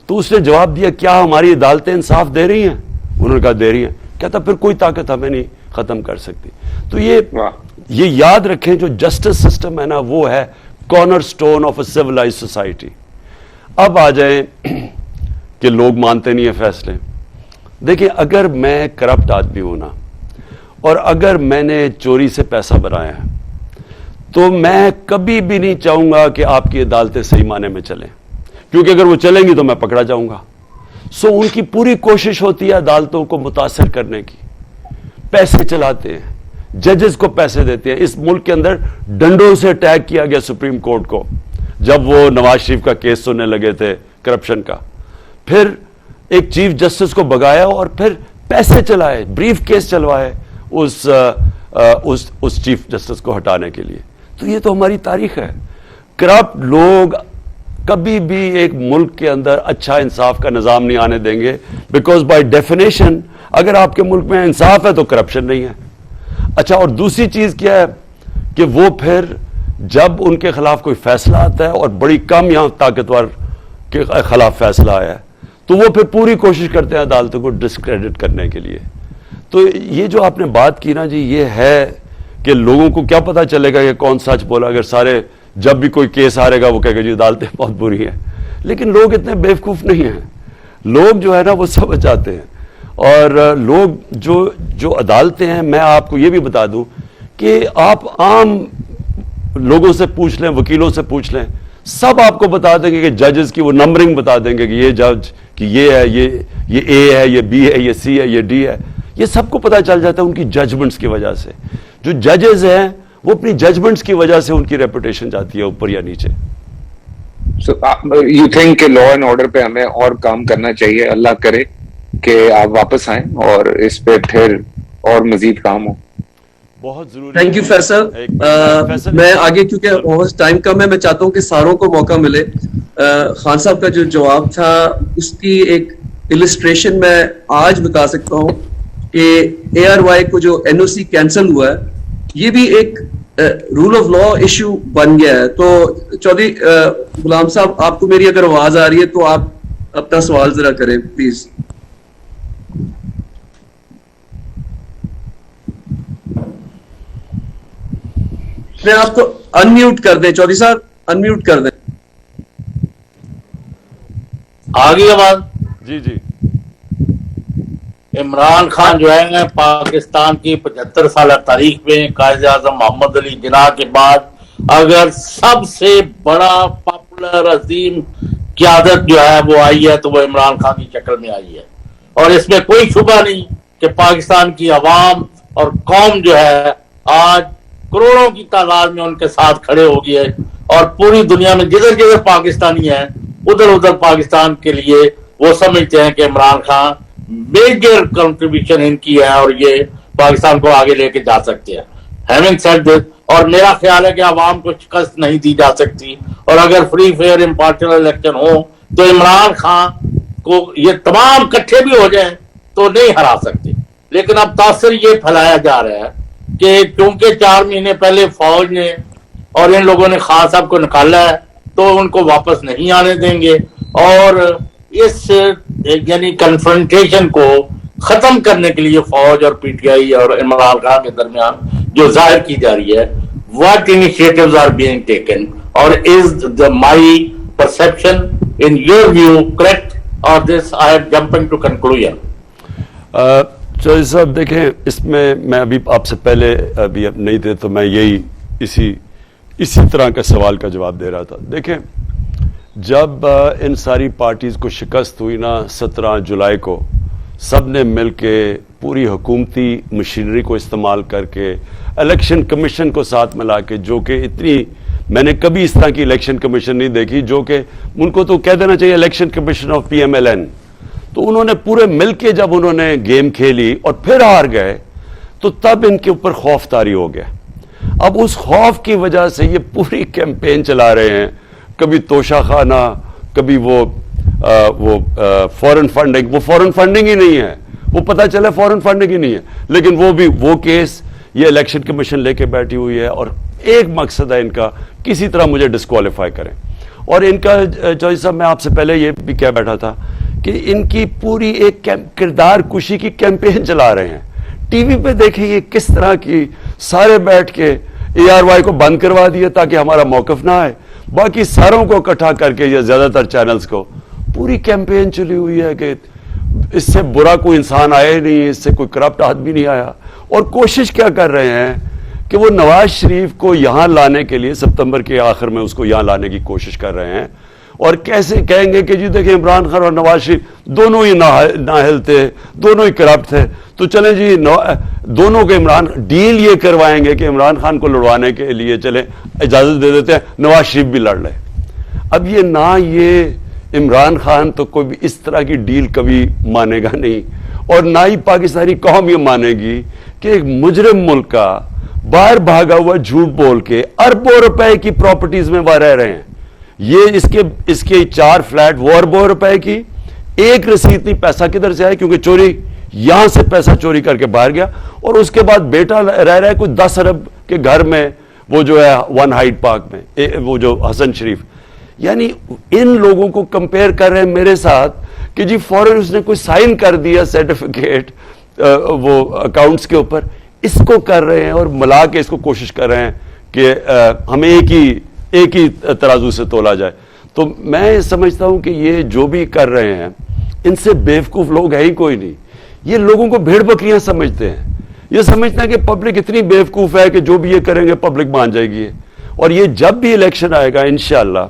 Speaker 2: تو اس نے جواب دیا، کیا ہماری عدالتیں انصاف دے رہی ہیں؟ انہوں نے کہا دے رہی ہیں. کہتا پھر کوئی طاقت ہمیں نہیں ختم کر سکتی. تو یہ یاد رکھیں، جو جسٹس سسٹم ہے نا، وہ ہے corner stone of a civilised society. اب آ جائیں کہ لوگ مانتے نہیں ہیں فیصلے. دیکھیں، اگر میں کرپٹ آدمی ہوں نا، اور اگر میں نے چوری سے پیسہ بنایا ہے، تو میں کبھی بھی نہیں چاہوں گا کہ آپ کی عدالتیں صحیح معنی میں چلیں، کیونکہ اگر وہ چلیں گی تو میں پکڑا جاؤں گا. ان کی پوری کوشش ہوتی ہے عدالتوں کو متاثر کرنے کی، پیسے چلاتے ہیں، ججز کو پیسے دیتے ہیں. اس ملک کے اندر ڈنڈوں سے اٹیک کیا گیا سپریم کورٹ کو جب وہ نواز شریف کا کیس سننے لگے تھے کرپشن کا. پھر ایک چیف جسٹس کو بگایا اور پھر پیسے چلائے, بریف کیس چلوائے اس چیف جسٹس کو ہٹانے کے لیے. تو یہ تو ہماری تاریخ ہے. کرپٹ لوگ کبھی بھی ایک ملک کے اندر اچھا انصاف کا نظام نہیں آنے دیں گے, بیکاز بائی ڈیفینیشن اگر آپ کے ملک میں انصاف ہے تو کرپشن نہیں ہے. اچھا, اور دوسری چیز کیا ہے کہ وہ پھر جب ان کے خلاف کوئی فیصلہ آتا ہے, اور بڑی کم یہاں طاقتور کے خلاف فیصلہ آیا ہے, تو وہ پھر پوری کوشش کرتے ہیں عدالتوں کو ڈسکریڈٹ کرنے کے لیے. تو یہ جو آپ نے بات کی نا جی, یہ ہے کہ لوگوں کو کیا پتا چلے گا کہ کون سچ بولا, اگر سارے جب بھی کوئی کیس آ رہے گا وہ کہے گا جی عدالتیں بہت بری ہیں. لیکن لوگ اتنے بیوقوف نہیں ہیں, لوگ جو ہے نا وہ سمجھ جاتے ہیں. اور لوگ جو عدالتیں ہیں, میں آپ کو یہ بھی بتا دوں کہ آپ عام لوگوں سے پوچھ لیں, وکیلوں سے پوچھ لیں, سب آپ کو بتا دیں گے کہ ججز کی وہ نمبرنگ بتا دیں گے کہ یہ جج کہ یہ ہے, یہ اے ہے, یہ بی ہے, یہ سی ہے, یہ ڈی ہے. یہ سب کو پتا چل جاتا ہے ان کی ججمنٹس کی وجہ سے. جو ججز ہیں وہ اپنی ججمنٹس کی وجہ سے ان کی ریپوٹیشن جاتی ہے اوپر یا نیچے.
Speaker 8: یو تھنک کہ لا اینڈ آرڈر پہ ہمیں اور کام کرنا چاہیے, اللہ کرے کہ آپ واپس آئیں اور اس پہ پھر اور مزید کام ہو.
Speaker 2: بہت ضروری.
Speaker 1: Thank you Faisal. میں آگے کیونکہ ٹائم کم ہے, میں چاہتا ہوں کہ ساروں کو موقع ملے. خان صاحب کا جو جواب تھا اس کی ایک السٹریشن میں آج بتا سکتا ہوں کہ اے آر وائی کو جو این او سی کینسل ہوا ہے, یہ بھی ایک رول آف لا ایشو بن گیا ہے. تو چودھری غلام صاحب, آپ کو میری اگر آواز آ رہی ہے تو آپ اپنا سوال ذرا کریں پلیز. میں آپ کو انمیوٹ کر دیں, چودھری صاحب انمیوٹ کر دیں.
Speaker 9: آگے آواز.
Speaker 2: جی جی.
Speaker 9: عمران خان جو ہے پاکستان کی 75 سالہ تاریخ میں قائد اعظم محمد علی جناح کے بعد اگر سب سے بڑا پاپولر عظیم قیادت جو ہے وہ آئی ہے تو وہ عمران خان کی شکل میں آئی ہے. اور اس میں کوئی شبہ نہیں کہ پاکستان کی عوام اور قوم جو ہے آج کروڑوں کی تعداد میں ان کے ساتھ کھڑے ہو گئی ہے, اور پوری دنیا میں جدھر جدھر پاکستانی ہیں ادھر ادھر پاکستان کے لیے وہ سمجھتے ہیں کہ عمران خان میجر کنٹریبیوشن ان کی ہے اور یہ پاکستان کو آگے لے کے جا سکتے ہیں. ہیونگ سیڈ دس, اور میرا خیال ہے کہ عوام کو شکست نہیں دی جا سکتی, اور اگر فری فیئر امپارشل الیکشن ہو تو عمران خان کو یہ تمام کٹھے بھی ہو جائیں تو نہیں ہرا سکتے. لیکن اب تاثر یہ پھیلایا جا رہا ہے کہ کیونکہ 4 مہینے پہلے فوج نے اور ان لوگوں نے خان صاحب کو نکالا ہے تو ان کو واپس نہیں آنے دیں گے, اور اس یعنی کنفرنٹیشن کو ختم کرنے کے لیے فوج اور پی ٹی آئی اور عمران خان کے درمیان جو ظاہر کی جا رہی ہے, what initiatives are being taken, or is my perception in your view correct, or this I am jumping to conclusion?
Speaker 2: Chaudhry صاحب دیکھیں, اس میں ابھی آپ سے پہلے ابھی نہیں تھے تو میں یہی اسی طرح کا سوال کا جواب دے رہا تھا. دیکھیں, جب ان ساری پارٹیز کو شکست ہوئی نا 17 جولائی کو, سب نے مل کے پوری حکومتی مشینری کو استعمال کر کے الیکشن کمیشن کو ساتھ ملا کے, جو کہ اتنی میں نے کبھی اس طرح کی الیکشن کمیشن نہیں دیکھی, جو کہ ان کو تو کہہ دینا چاہیے election commission of P M L N. تو انہوں نے پورے مل کے جب انہوں نے گیم کھیلی اور پھر ہار گئے تو تب ان کے اوپر خوف طاری ہو گیا. اب اس خوف کی وجہ سے یہ پوری کیمپین چلا رہے ہیں, کبھی توشہ خانہ, کبھی وہ فورن فنڈنگ. وہ فورن فنڈنگ ہی نہیں ہے, وہ پتہ چلے فورن فنڈنگ ہی نہیں ہے, لیکن وہ کیس یہ الیکشن کمیشن لے کے بیٹھی ہوئی ہے, اور ایک مقصد ہے ان کا, کسی طرح مجھے ڈسکوالیفائی کریں. اور ان کا چودھری صاحب, میں آپ سے پہلے یہ بھی کہہ بیٹھا تھا کہ ان کی پوری ایک کردار کشی کی کیمپین چلا رہے ہیں. ٹی وی پہ دیکھیں یہ کس طرح کی, سارے بیٹھ کے اے آر وائی کو بند کروا دیا تاکہ ہمارا موقف نہ آئے, باقی ساروں کو اکٹھا کر کے, یا زیادہ تر چینلز کو, پوری کیمپین چلی ہوئی ہے کہ اس سے برا کوئی انسان آیا ہی نہیں, اس سے کوئی کرپٹ آدمی نہیں آیا. اور کوشش کیا کر رہے ہیں کہ وہ نواز شریف کو یہاں لانے کے لیے, سپتمبر کے آخر میں اس کو یہاں لانے کی کوشش کر رہے ہیں, اور کیسے کہیں گے کہ جی دیکھیں عمران خان اور نواز شریف دونوں ہی نااہل تھے, دونوں ہی کرپٹ تھے, تو چلیں جی دونوں کے عمران ڈیل یہ کروائیں گے کہ عمران خان کو لڑوانے کے لیے چلیں اجازت دے دیتے ہیں نواز شریف بھی لڑ لے. اب یہ نہ یہ عمران خان تو کوئی بھی اس طرح کی ڈیل کبھی مانے گا نہیں, اور نہ ہی پاکستانی قوم یہ مانے گی کہ ایک مجرم ملک کا باہر بھاگا ہوا جھوٹ بول کے اربوں روپے کی پراپرٹیز میں وہ رہ رہے ہیں. یہ اس کے 4 فلیٹ وہ اربوں روپے کی, ایک رسید نہیں, پیسہ کدھر سے آئے, کیونکہ چوری یہاں سے پیسہ چوری کر کے باہر گیا, اور اس کے بعد بیٹا رہ رہا ہے کوئی 10 ارب کے گھر میں, وہ جو ہے 1 ہائیڈ پارک میں, وہ جو حسن شریف. یعنی ان لوگوں کو کمپیئر کر رہے ہیں میرے ساتھ کہ جی فوراً اس نے کوئی سائن کر دیا سرٹیفکیٹ وہ اکاؤنٹس کے اوپر, اس کو کر رہے ہیں اور ملا کے اس کو کوشش کر رہے ہیں کہ ہمیں ایک ہی ترازو سے تولا جائے. تو میں سمجھتا ہوں کہ یہ جو بھی کر رہے ہیں ان سے بیوقوف لوگ ہیں ہی کوئی نہیں. یہ لوگوں کو بھیڑ بکریاں سمجھتے ہیں, یہ سمجھتے ہیں کہ پبلک اتنی بیوقوف ہے کہ جو بھی یہ کریں گے پبلک مان جائے گی. اور یہ جب بھی الیکشن آئے گا انشاءاللہ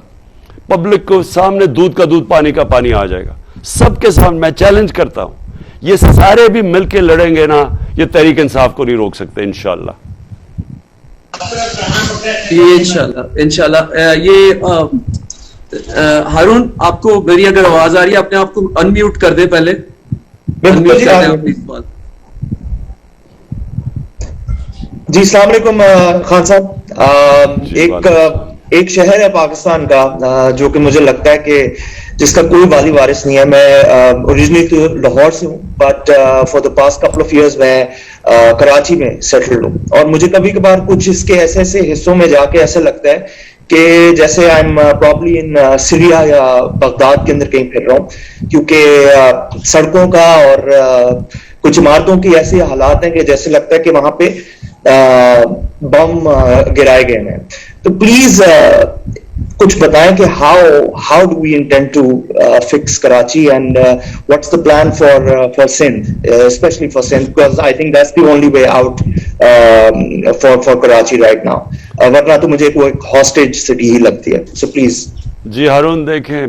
Speaker 2: پبلک کو سامنے دودھ کا دودھ پانی کا پانی آ جائے گا. سب کے سامنے میں چیلنج کرتا ہوں, یہ سارے بھی مل کے لڑیں گے نا, یہ تحریک انصاف کو نہیں روک سکتے انشاءاللہ.
Speaker 1: یہ انشاءاللہ یہ ہارون آپ کو میری اگر آواز آ رہی ہے اپنے آپ کو انمیوٹ کر دیں پہلے.
Speaker 10: جی السلام علیکم خان صاحب. ایک شہر ہے پاکستان کا جو کہ مجھے لگتا ہے کہ جس کا کوئی والی وارث نہیں ہے. میں اوریجنلی تو لاہور سے ہوں, but for the past couple of years میں کراچی میں سیٹلڈ ہوں, اور مجھے کبھی کبھار کچھ اس کے ایسے حصوں میں جا کے ایسے لگتا ہے کہ جیسے I am probably in Syria یا بغداد کے اندر کہیں پھر رہا ہوں, کیونکہ سڑکوں کا اور کچھ عمارتوں کی ایسی حالات ہیں کہ جیسے لگتا ہے کہ وہاں پہ بم گرائے گئے ہیں. تو پلیز کچھ بتائیں کہ how do we intend to fix Karachi, and what's the plan for Sindh, especially for Sindh, because I think that's the only way out for Karachi right now. ورنہ تو مجھے کوئی hostage city ہی لگتی ہے. So please.
Speaker 2: جی ہارون دیکھیں,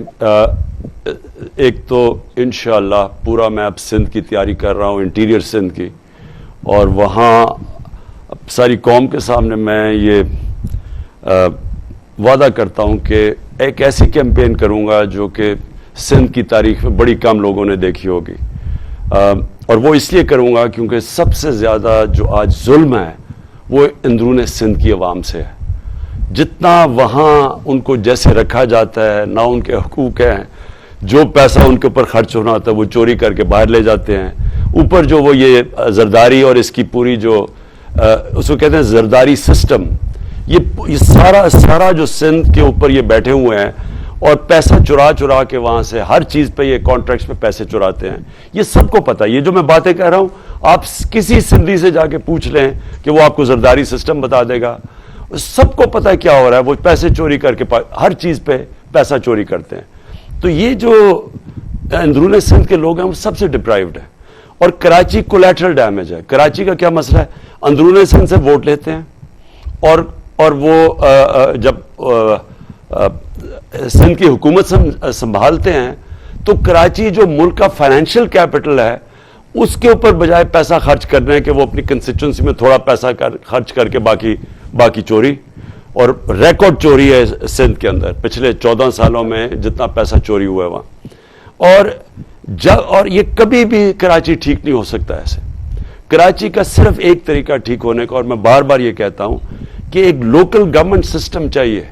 Speaker 2: ایک تو انشاءاللہ پورا میں اب سندھ کی تیاری کر رہا ہوں, انٹیریئر سندھ کی, اور وہاں ساری قوم کے سامنے میں یہ وعدہ کرتا ہوں کہ ایک ایسی کیمپین کروں گا جو کہ سندھ کی تاریخ میں بڑی کم لوگوں نے دیکھی ہوگی, اور وہ اس لیے کروں گا کیونکہ سب سے زیادہ جو آج ظلم ہے وہ اندرون سندھ کی عوام سے ہے. جتنا وہاں ان کو جیسے رکھا جاتا ہے, نہ ان کے حقوق ہیں, جو پیسہ ان کے اوپر خرچ ہونا ہوتا ہے وہ چوری کر کے باہر لے جاتے ہیں. اوپر جو وہ یہ زرداری اور اس کی پوری جو اس کو کہتے ہیں زرداری سسٹم, یہ سارا جو سندھ کے اوپر یہ بیٹھے ہوئے ہیں اور پیسہ چرا کے وہاں سے ہر چیز پہ یہ کانٹریکٹس پہ پیسے چراتے ہیں. یہ سب کو پتہ ہے. یہ جو میں باتیں کہہ رہا ہوں آپ کسی سندھی سے جا کے پوچھ لیں کہ وہ آپ کو زرداری سسٹم بتا دے گا. سب کو پتہ ہے کیا ہو رہا ہے. وہ پیسے چوری کر کے ہر چیز پہ پیسہ چوری کرتے ہیں. تو یہ جو اندرون سندھ کے لوگ ہیں وہ سب سے ڈپرائیوڈ ہیں. اور کراچی کولیٹرل ڈیمیج ہے. کراچی کا کیا مسئلہ ہے, اندرون سندھ سے ووٹ لیتے ہیں اور وہ جب سندھ کی حکومت سنبھالتے ہیں تو کراچی جو ملک کا فائنینشیل کیپٹل ہے اس کے اوپر بجائے پیسہ خرچ کرنے کے وہ اپنی کنسٹیچوئنسی میں تھوڑا پیسہ خرچ کر کے باقی چوری, اور ریکارڈ چوری ہے سندھ کے اندر پچھلے 14 سالوں میں جتنا پیسہ چوری ہوا ہے وہاں. اور یہ کبھی بھی کراچی ٹھیک نہیں ہو سکتا ایسے. کراچی کا صرف ایک طریقہ ٹھیک ہونے کا, اور میں بار بار یہ کہتا ہوں کہ ایک لوکل گورنمنٹ سسٹم چاہیے.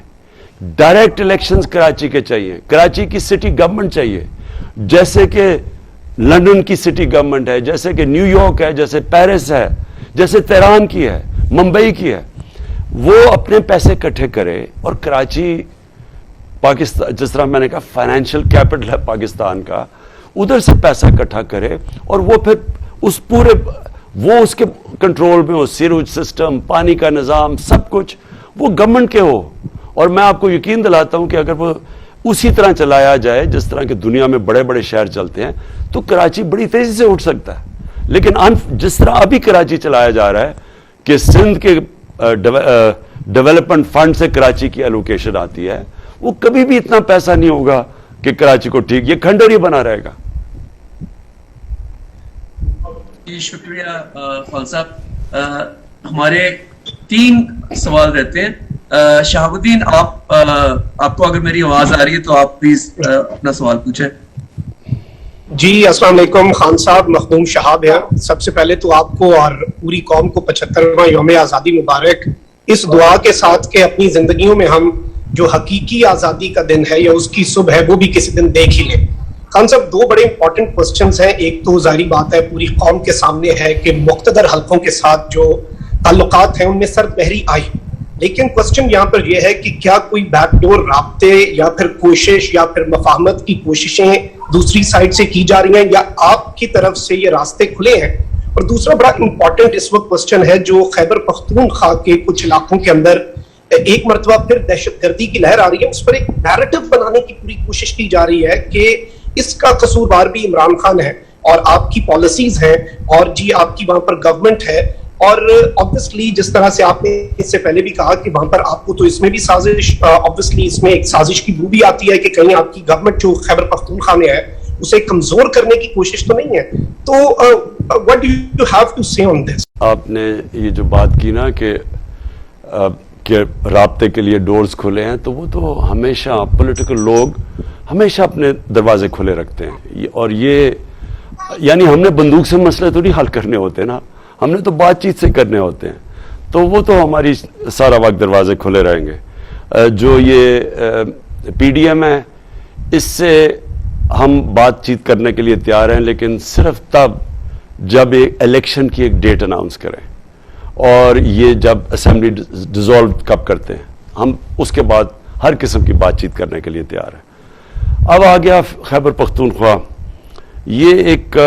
Speaker 2: ڈائریکٹ الیکشنز کراچی کے چاہیے. کراچی کی سٹی گورنمنٹ چاہیے جیسے کہ لندن کی سٹی گورنمنٹ ہے, جیسے کہ نیو یارک ہے, جیسے پیرس ہے, جیسے تہران کی ہے, ممبئی کی ہے. وہ اپنے پیسے اکٹھے کرے, اور کراچی پاکستان جس طرح میں نے کہا فائنینشیل کیپٹل ہے پاکستان کا, ادھر سے پیسہ اکٹھا کرے, اور وہ پھر اس پورے وہ اس کے کنٹرول میں ہو. سیروج سسٹم, پانی کا نظام, سب کچھ وہ گورنمنٹ کے ہو. اور میں آپ کو یقین دلاتا ہوں کہ اگر وہ اسی طرح چلایا جائے جس طرح کہ دنیا میں بڑے بڑے شہر چلتے ہیں تو کراچی بڑی تیزی سے اٹھ سکتا ہے. لیکن جس طرح ابھی کراچی چلایا جا رہا ہے کہ سندھ کے ڈیولپمنٹ فنڈ سے کراچی کی الوکیشن آتی ہے, وہ کبھی بھی اتنا پیسہ نہیں ہوگا کہ کراچی کو ٹھیک، یہ کھنڈر ہی بنا رہے گا.
Speaker 1: جی شکریہ خان صاحب. ہمارے 3 سوال رہتے ہیں. شہاب الدین آپ کو اگر میری آواز آ رہی ہے تو آپ پلیز اپنا سوال پوچھیں.
Speaker 11: جی السلام علیکم خان صاحب، مخدوم شہاب ہے. سب سے پہلے تو آپ کو اور پوری قوم کو 75واں یوم آزادی مبارک، اس دعا کے ساتھ کہ اپنی زندگیوں میں ہم جو حقیقی آزادی کا دن ہے یا اس کی صبح ہے وہ بھی کسی دن دیکھ ہی لیں. خان صاحب 2 بڑے امپورٹنٹ کوسچنز ہیں. ایک تو ظاہری بات ہے پوری قوم کے سامنے ہے کہ مقتدر حلقوں کے ساتھ جو تعلقات ہیں ان میں سرد مہری آئی، لیکن کوسچن یہاں پر یہ ہے کہ کیا کوئی بیک ڈور رابطے یا پھر کوشش یا پھر مفاہمت کی کوششیں دوسری سائڈ سے کی جا رہی ہیں یا آپ کی طرف سے یہ راستے کھلے ہیں؟ اور دوسرا بڑا امپورٹنٹ اس وقت کوسچن ہے جو خیبر پختونخوا کے کچھ علاقوں کے اندر ایک مرتبہ پھر دہشت گردی کی لہر آ رہی ہے، اس پر ایک نیریٹو بنانے کی پوری کوشش کی جا رہی ہے کہ اس کا قصوروار بھی عمران خان ہے اور آپ کی پالیسیز ہیں اور جی آپ کی وہاں پر گورنمنٹ ہے. اور obviously جس طرح سے آپ نے اس سے پہلے بھی کہا کہ وہاں پر آپ کو تو اس میں بھی سازش، obviously اس میں ایک سازش کی بو بھی آتی ہے کہ کہیں آپ کی گورنمنٹ جو خیبر پختونخوا میں ہے اسے کمزور کرنے کی کوشش تو نہیں ہے. تو what do you have to say on this؟
Speaker 2: آپ نے یہ جو بات کی نا کہ رابطے کے لیے ڈورز کھلے ہیں، تو وہ تو ہمیشہ پولیٹیکل لوگ ہمیشہ اپنے دروازے کھلے رکھتے ہیں. اور یہ یعنی ہم نے بندوق سے مسئلے تو نہیں حل کرنے ہوتے نا، ہم نے تو بات چیت سے کرنے ہوتے ہیں. تو وہ تو ہماری سارا وقت دروازے کھلے رہیں گے. جو یہ پی ڈی ایم ہے اس سے ہم بات چیت کرنے کے لیے تیار ہیں، لیکن صرف تب جب ایک الیکشن کی ایک ڈیٹ اناؤنس کریں اور یہ جب اسمبلی ڈیزالو کب کرتے ہیں، ہم اس کے بعد ہر قسم کی بات چیت کرنے کے لیے تیار ہیں. اب آ گیا خیبر پختونخوا. یہ ایک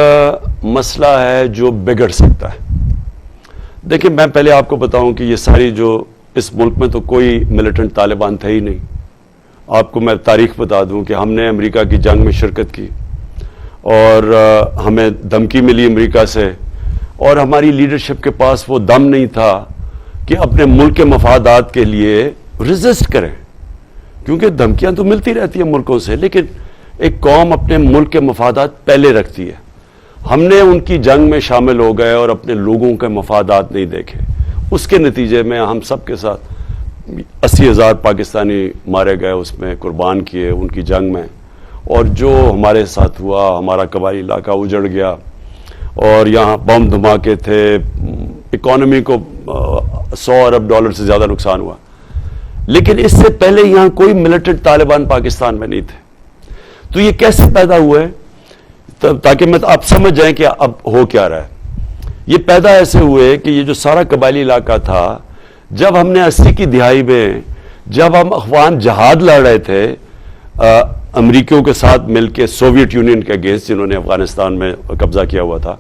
Speaker 2: مسئلہ ہے جو بگڑ سکتا ہے. دیکھیں میں پہلے آپ کو بتاؤں کہ یہ ساری جو اس ملک میں تو کوئی ملیٹنٹ طالبان تھے ہی نہیں. آپ کو میں تاریخ بتا دوں کہ ہم نے امریکہ کی جنگ میں شرکت کی اور ہمیں دھمکی ملی امریکہ سے، اور ہماری لیڈرشپ کے پاس وہ دم نہیں تھا کہ اپنے ملک کے مفادات کے لیے ریزسٹ کریں، کیونکہ دھمکیاں تو ملتی رہتی ہیں ملکوں سے، لیکن ایک قوم اپنے ملک کے مفادات پہلے رکھتی ہے. ہم نے ان کی جنگ میں شامل ہو گئے اور اپنے لوگوں کے مفادات نہیں دیکھے. اس کے نتیجے میں ہم سب کے ساتھ 80,000 پاکستانی مارے گئے، اس میں قربان کیے ان کی جنگ میں. اور جو ہمارے ساتھ ہوا، ہمارا قبائلی علاقہ اجڑ گیا اور یہاں بم دھماکے تھے، اکانومی کو $100 ارب سے زیادہ نقصان ہوا. لیکن اس سے پہلے یہاں کوئی ملیٹنٹ طالبان پاکستان میں نہیں تھے. تو یہ کیسے پیدا ہوئے تاکہ میں آپ سمجھ جائیں کہ اب ہو کیا رہا ہے. یہ پیدا ایسے ہوئے کہ یہ جو سارا قبائلی علاقہ تھا، جب ہم نے 80 کی دہائی میں جب ہم افغان جہاد لڑ رہے تھے امریکیوں کے ساتھ مل کے سوویت یونین کے اگینسٹ جنہوں نے افغانستان میں قبضہ کیا ہوا تھا،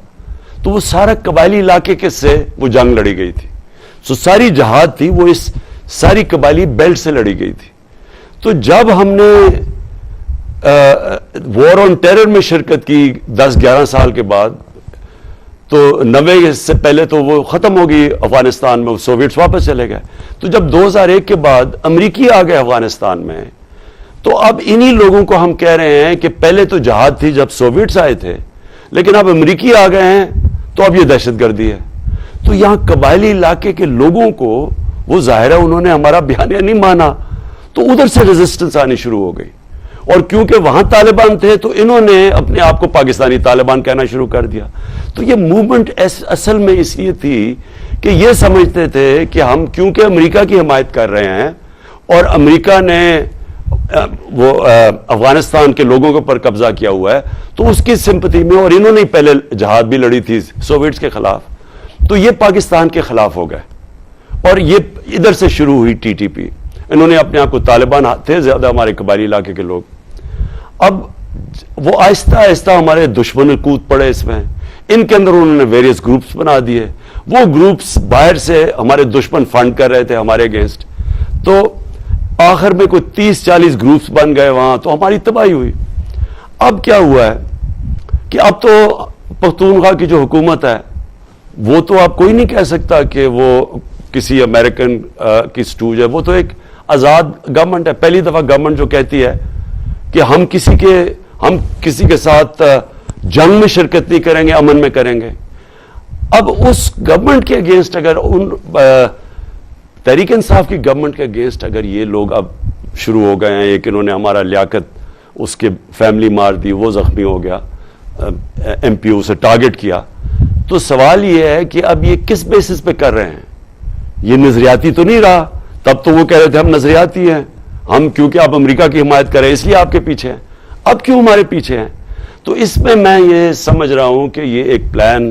Speaker 2: تو وہ سارا قبائلی علاقے کے سے وہ جنگ لڑی گئی تھی. سو ساری جہاد تھی وہ اس ساری قبائلی بیلٹ سے لڑی گئی تھی. تو جب ہم نے وار آن ٹیرر میں شرکت کی 10-11 سال کے بعد، تو 90 سے پہلے تو وہ ختم ہو گئی افغانستان میں، سوویٹس واپس چلے گئے. تو جب 2001 کے بعد امریکی آ گئے افغانستان میں، تو اب انہی لوگوں کو ہم کہہ رہے ہیں کہ پہلے تو جہاد تھی جب سوویٹس آئے تھے، لیکن اب امریکی آ گئے ہیں تو اب یہ دہشت گردی ہے. تو یہاں قبائلی علاقے کے لوگوں کو وہ ظاہر ہے انہوں نے ہمارا بیانیہ نہیں مانا، تو ادھر سے ریزسٹنس آنی شروع ہو گئی. اور کیونکہ وہاں طالبان تھے تو انہوں نے اپنے آپ کو پاکستانی طالبان کہنا شروع کر دیا. تو یہ موومنٹ اصل میں اس لیے تھی کہ یہ سمجھتے تھے کہ ہم کیونکہ امریکہ کی حمایت کر رہے ہیں اور امریکہ نے وہ افغانستان کے لوگوں کے اوپر قبضہ کیا ہوا ہے، تو اس کی سمپتی میں، اور انہوں نے پہلے جہاد بھی لڑی تھی سوویٹس کے خلاف، تو یہ پاکستان کے خلاف ہو گئے. اور یہ ادھر سے شروع ہوئی ٹی ٹی پی. انہوں نے اپنے آپ کو طالبان تھے زیادہ ہمارے قبائلی علاقے کے لوگ. اب وہ آہستہ آہستہ ہمارے دشمن کود پڑے اس میں، ان کے اندر انہوں نے ویریس گروپس بنا دیے. وہ گروپس باہر سے ہمارے دشمن فنڈ کر رہے تھے ہمارے اگینسٹ. تو آخر میں کوئی 30-40 گروپس بن گئے وہاں، تو ہماری تباہی ہوئی. اب کیا ہوا ہے کہ اب تو پختونخوا کی جو حکومت ہے وہ تو آپ کوئی نہیں کہہ سکتا کہ وہ کسی امریکن کی سٹوج ہے، وہ تو ایک آزاد گورنمنٹ ہے. پہلی دفعہ گورنمنٹ جو کہتی ہے کہ ہم کسی کے ساتھ جنگ میں شرکت نہیں کریں گے, امن میں کریں گے. اب اس گورنمنٹ کے اگینسٹ اگر تحریک انصاف کی گورنمنٹ کے اگینسٹ اگر یہ لوگ اب شروع ہو گئے ہیں, ایک انہوں نے ہمارا لیاقت اس کے فیملی مار دی, وہ زخمی ہو گیا, ایم پی او سے ٹارگٹ کیا, تو سوال یہ ہے کہ اب یہ کس بیسس پہ کر رہے ہیں؟ یہ نظریاتی تو نہیں رہا. تب تو وہ کہہ رہے تھے ہم نظریاتی ہیں, ہم کیونکہ آپ امریکہ کی حمایت کریں اس لیے آپ کے پیچھے ہیں. اب کیوں ہمارے پیچھے ہیں؟ تو اس میں میں یہ سمجھ رہا ہوں کہ یہ ایک پلان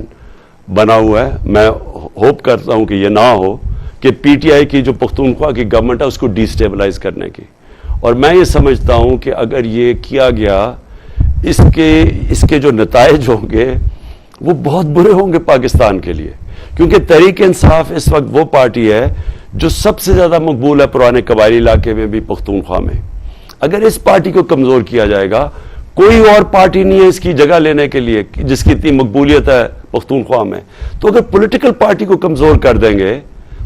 Speaker 2: بنا ہوا ہے. میں ہوپ کرتا ہوں کہ یہ نہ ہو کہ پی ٹی آئی کی جو پختونخوا کی گورنمنٹ ہے اس کو ڈی سٹیبلائز کرنے کی. اور میں یہ سمجھتا ہوں کہ اگر یہ کیا گیا, اس کے جو نتائج ہوں گے وہ بہت برے ہوں گے پاکستان کے لیے, کیونکہ تحریک انصاف اس وقت وہ پارٹی ہے جو سب سے زیادہ مقبول ہے پرانے قبائلی علاقے میں بھی, پختونخوا میں. اگر اس پارٹی کو کمزور کیا جائے گا, کوئی اور پارٹی نہیں ہے اس کی جگہ لینے کے لیے جس کی اتنی مقبولیت ہے پختونخوا میں. تو اگر پولیٹیکل پارٹی کو کمزور کر دیں گے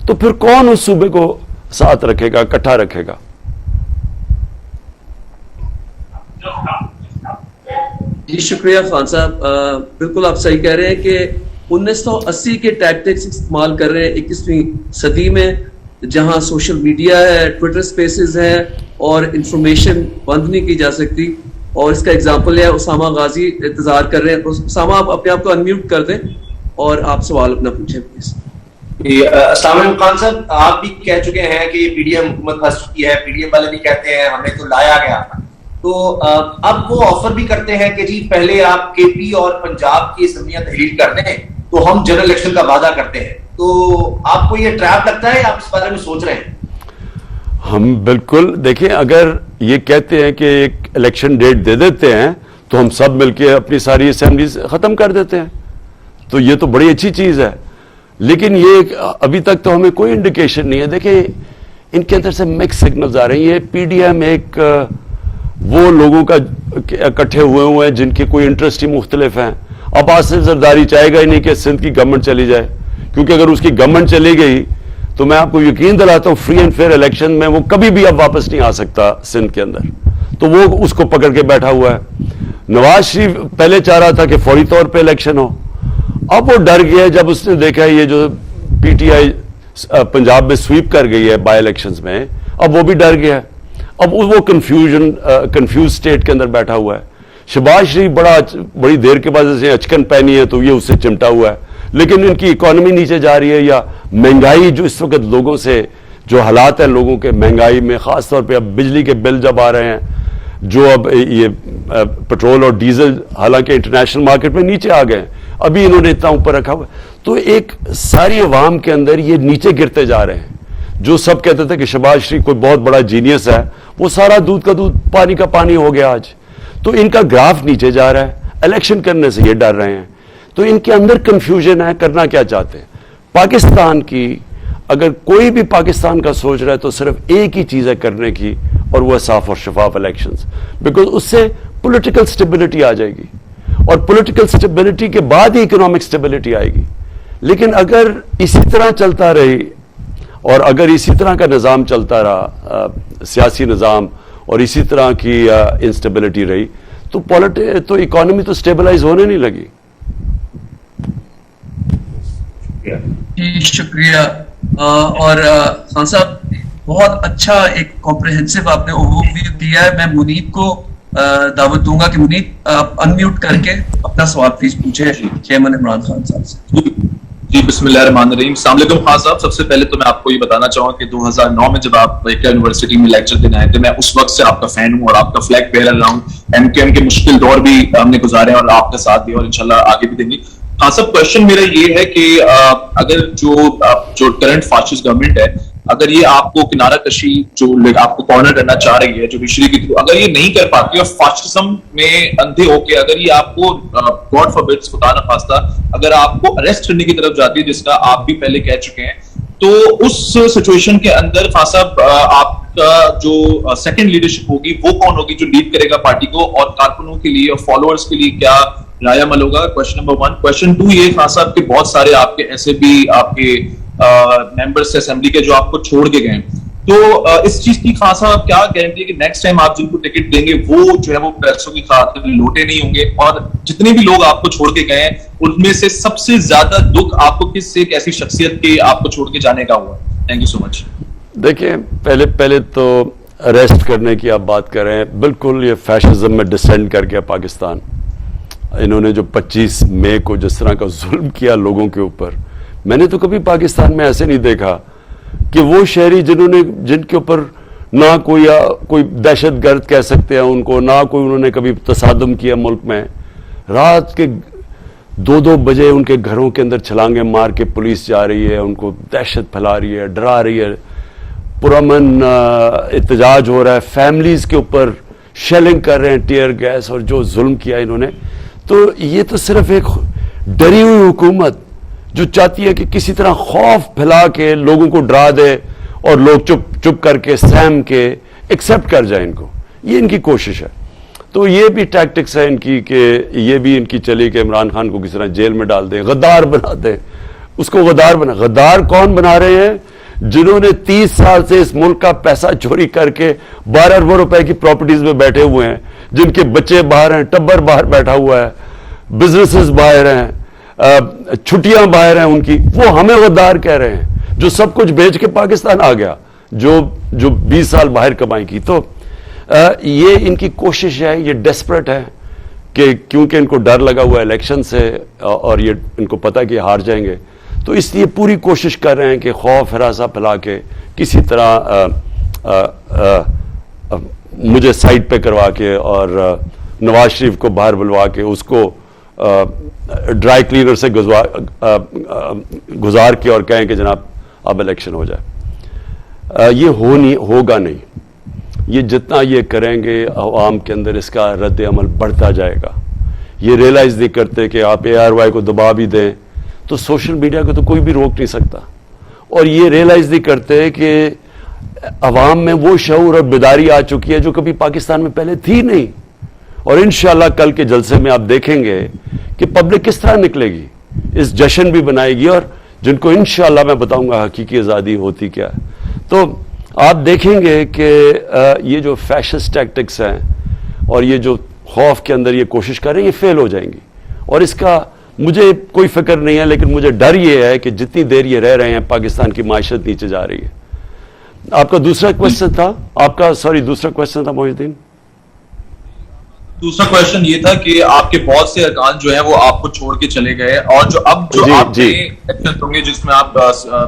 Speaker 2: تو پھر کون اس صوبے کو ساتھ رکھے گا, اکٹھا رکھے گا؟
Speaker 1: جی شکریہ خان صاحب. بالکل آپ صحیح کہہ رہے ہیں کہ 1980 کے ٹیکٹکس استعمال کر رہے ہیں 21ویں صدی میں, جہاں سوشل میڈیا ہے, ٹویٹر سپیسز ہے اور انفارمیشن بند نہیں کی جا سکتی. اور اس کا ایگزامپل ہے اسامہ غازی انتظار کر رہے ہیں. اسامہ آپ اپنے آپ کو انمیوٹ کر دیں اور آپ سوال اپنا پوچھیں پلیز.
Speaker 12: السلام علیکم خان صاحب. آپ بھی کہہ چکے ہیں کہ یہ پی ڈی ایم حکومت پھنس چکی ہے, پی ڈی ایم والے بھی کہتے ہیں ہمیں تو لایا گیا. تو اب وہ آفر بھی کرتے ہیں کہ جی پہلے آپ کے پی اور پنجاب کی اسمبلیاں تحلیل کر دیں تو ہم جنرل الیکشن کا وعدہ کرتے ہیں. تو آپ کو یہ ٹریپ لگتا ہے یا آپ اس بارے میں سوچ رہے ہیں؟
Speaker 2: ہم بالکل دیکھیں, اگر یہ کہتے ہیں کہ ایک الیکشن ڈیٹ دے دیتے ہیں تو ہم سب مل کے اپنی ساری اسمبلیز ختم کر دیتے ہیں, تو یہ تو بڑی اچھی چیز ہے. لیکن یہ ابھی تک تو ہمیں کوئی انڈیکیشن نہیں ہے. دیکھیں ان کے اندر سے مکس سگنلز آ رہے ہیں. یہ پی ڈی ایم ایک وہ لوگوں کا اکٹھے ہوئے ہیں جن کے کوئی انٹرسٹ ہی مختلف ہیں. اب آصف زرداری چاہے گا ہی نہیں کہ سندھ کی گورنمنٹ چلی جائے, کیونکہ اگر اس کی گورنمنٹ چلی گئی تو میں آپ کو یقین دلاتا ہوں فری اینڈ فیئر الیکشن میں وہ کبھی بھی اب واپس نہیں آ سکتا سندھ کے اندر. تو وہ اس کو پکڑ کے بیٹھا ہوا ہے. نواز شریف پہلے چاہ رہا تھا کہ فوری طور پہ الیکشن ہو, اب وہ ڈر گیا جب اس نے دیکھا یہ جو پی ٹی آئی پنجاب میں سویپ کر گئی ہے بائی الیکشنز میں, اب وہ بھی ڈر گیا. اب وہ کنفیوز سٹیٹ کے اندر بیٹھا ہوا ہے. شہباز شریف بڑی دیر کے بعد جیسے اچکن پہنی ہے تو یہ اس سے چمٹا ہوا ہے, لیکن ان کی اکانومی نیچے جا رہی ہے, یا مہنگائی جو اس وقت لوگوں سے جو حالات ہیں لوگوں کے مہنگائی میں, خاص طور پہ اب بجلی کے بل جب آ رہے ہیں, جو اب یہ پٹرول اور ڈیزل حالانکہ انٹرنیشنل مارکیٹ میں نیچے آ گئے, ابھی انہوں نے اتنا اوپر رکھا ہوا ہے. تو ایک ساری عوام کے اندر یہ نیچے گرتے جا رہے ہیں. جو سب کہتے تھے کہ شہباز شریف کوئی بہت بڑا جینیس ہے, وہ سارا دودھ کا دودھ پانی کا پانی ہو گیا آج. تو ان کا گراف نیچے جا رہا ہے. الیکشن کرنے سے یہ ڈر رہے ہیں. تو ان کے اندر کنفیوژن ہے, کرنا کیا چاہتے ہیں. پاکستان کی اگر کوئی بھی پاکستان کا سوچ رہا ہے تو صرف ایک ہی چیز ہے کرنے کی, اور وہ ہے صاف اور شفاف الیکشنز, بیکاز اس سے پولیٹیکل سٹیبلٹی آ جائے گی, اور پولیٹیکل سٹیبلٹی کے بعد ہی اکنامک سٹیبلٹی آئے گی. لیکن اگر اسی طرح چلتا رہی اور اگر اسی طرح کا نظام چلتا رہا, سیاسی نظام, اور اسی طرح کی انسٹیبلٹی رہی, تو اکانومی تو سٹیبلائز ہونے نہیں لگی.
Speaker 1: شکریہ. اور خان صاحب بہت اچھا ایک کمپریہنسو آپ نے اوور ویو دیا ہے. میں منیب کو دعوت دوں گا کہ منیب آپ انمیوٹ کر کے اپنا سوال پلیز پوچھیں چیئرمین عمران خان صاحب سے.
Speaker 13: جی بسم اللہ الرحمن الرحیم. السلام علیکم خان صاحب. سب سے پہلے تو میں آپ کو یہ بتانا چاہوں کہ 2009 میں جب آپ بیکر یونیورسٹی میں لیکچر دینے آئے تھے, میں اس وقت سے آپ کا فین ہوں اور آپ کا فلیگ بیئرر رہا ہوں. ایم کیو ایم کے مشکل دور بھی ہم نے گزارے ہیں اور آپ کا ساتھ بھی, اور انشاءاللہ آگے بھی دیں گے. خان صاحب کوشچن میرا یہ ہے کہ اگر جو کرنٹ فاسسٹ گورنمنٹ ہے, اگر یہ آپ کو کنارہ کشی جو آپ کو کارنر کرنا چاہ رہی ہے جوڈیشری کے تھرو, اگر یہ نہیں کر پاتی اور فاسسزم میں اندھے ہو کے اگر یہ آپ کو گاڈ فاربڈ خدا نخواستہ اگر آپ کو اریسٹ کرنے کی طرف جاتی ہے, جس کا آپ بھی پہلے کہہ چکے ہیں, تو اس سچویشن کے اندر خان صاحب آپ کا جو سیکنڈ لیڈرشپ ہوگی وہ کون ہوگی جو لیڈ کرے گا پارٹی کو, اور کارکنوں کے لیے اور فالوورز کے لیے کیا رائے عمل ہوگا؟ Question number 1. کوشچن 2 یہ خان صاحب کہ بہت سارے آپ کے ایسے بھی آپ کے ممبرس اسمبلی کے جو آپ کو چھوڑ کے گئے, تو اس چیز کی خاصا آپ کیا گارنٹی ہے کہ نیکسٹ ٹائم آپ جن کو ٹکٹ دیں گے وہ جو ہے وہ پیسوں کی خاطر لوٹے نہیں ہوں گے؟ اور جتنے بھی لوگ آپ کو چھوڑ کے گئے ہیں ان میں سے سب سے زیادہ دکھ آپ کو کس سے ایک ایسی شخصیت کے آپ کو چھوڑ کے جانے کا ہوا؟ تھینک یو سو مچ.
Speaker 2: دیکھیں پہلے تو اریسٹ کرنے کی آپ بات کر رہے ہیں، بالکل یہ فیشزم میں ڈسینڈ کر گیا پاکستان. انہوں نے جو 25 مئی کو جس طرح کا ظلم کیا لوگوں کے اوپر، میں نے تو کبھی پاکستان میں ایسے نہیں دیکھا کہ وہ شہری جن کے اوپر نہ کوئی دہشت گرد کہہ سکتے ہیں ان کو، نہ کوئی انہوں نے کبھی تصادم کیا ملک میں، رات کے 2 بجے ان کے گھروں کے اندر چھلانگیں مار کے پولیس جا رہی ہے، ان کو دہشت پھیلا رہی ہے، ڈرا رہی ہے، پرامن احتجاج ہو رہا ہے، فیملیز کے اوپر شیلنگ کر رہے ہیں ٹیئر گیس، اور جو ظلم کیا انہوں نے. تو یہ تو صرف ایک ڈری ہوئی حکومت جو چاہتی ہے کہ کسی طرح خوف پھیلا کے لوگوں کو ڈرا دے اور لوگ چپ کر کے سہم کے ایکسیپٹ کر جائیں ان کو، یہ ان کی کوشش ہے. تو یہ بھی ٹیکٹکس ہے ان کی کہ یہ بھی ان کی چلی کہ عمران خان کو کس طرح جیل میں ڈال دیں، غدار بنا دیں اس کو. غدار کون بنا رہے ہیں؟ جنہوں نے 30 سال سے اس ملک کا پیسہ چوری کر کے 12 ارب روپے کی پراپرٹیز میں بیٹھے ہوئے ہیں، جن کے بچے باہر ہیں، ٹبر باہر بیٹھا ہوا ہے، بزنسز باہر ہیں، چھٹیاں باہر ہیں ان کی. وہ ہمیں غدار کہہ رہے ہیں جو سب کچھ بیچ کے پاکستان آ گیا، جو 20 سال باہر کمائی کی. تو یہ ان کی کوشش ہے، یہ ڈیسپریٹ ہے کہ کیونکہ ان کو ڈر لگا ہوا ہے الیکشن سے اور یہ ان کو پتہ کہ ہار جائیں گے، تو اس لیے پوری کوشش کر رہے ہیں کہ خوف ہراساں پھیلا کے کسی طرح مجھے سائٹ پہ کروا کے اور نواز شریف کو باہر بلوا کے اس کو ڈرائی کلینر سے گزار کے اور کہیں کہ جناب اب الیکشن ہو جائے. یہ ہوگا نہیں. یہ جتنا یہ کریں گے عوام کے اندر اس کا رد عمل بڑھتا جائے گا. یہ ریلائز نہیں کرتے کہ آپ ARY کو دبا بھی دیں تو سوشل میڈیا کو تو کوئی بھی روک نہیں سکتا. اور یہ ریلائز نہیں کرتے کہ عوام میں وہ شعور اور بیداری آ چکی ہے جو کبھی پاکستان میں پہلے تھی نہیں. اور انشاءاللہ کل کے جلسے میں آپ دیکھیں گے کہ پبلک کس طرح نکلے گی، اس جشن بھی بنائے گی، اور جن کو انشاءاللہ میں بتاؤں گا حقیقی آزادی ہوتی کیا ہے. تو آپ دیکھیں گے کہ یہ جو فیشسٹ ٹیکٹکس ہیں اور یہ جو خوف کے اندر یہ کوشش کر رہے ہیں یہ فیل ہو جائیں گی. اور اس کا مجھے کوئی فکر نہیں ہے، لیکن مجھے ڈر یہ ہے کہ جتنی دیر یہ رہ رہے ہیں پاکستان کی معیشت نیچے جا رہی ہے. آپ کا دوسرا کویسچن تھا محی الدین.
Speaker 13: دوسرا کویشچن یہ تھا کہ آپ کے بہت سے ارکان جو ہیں وہ آپ کو چھوڑ کے چلے گئے، اور جو اب آپ الیکشن ہوں گے جس میں آپ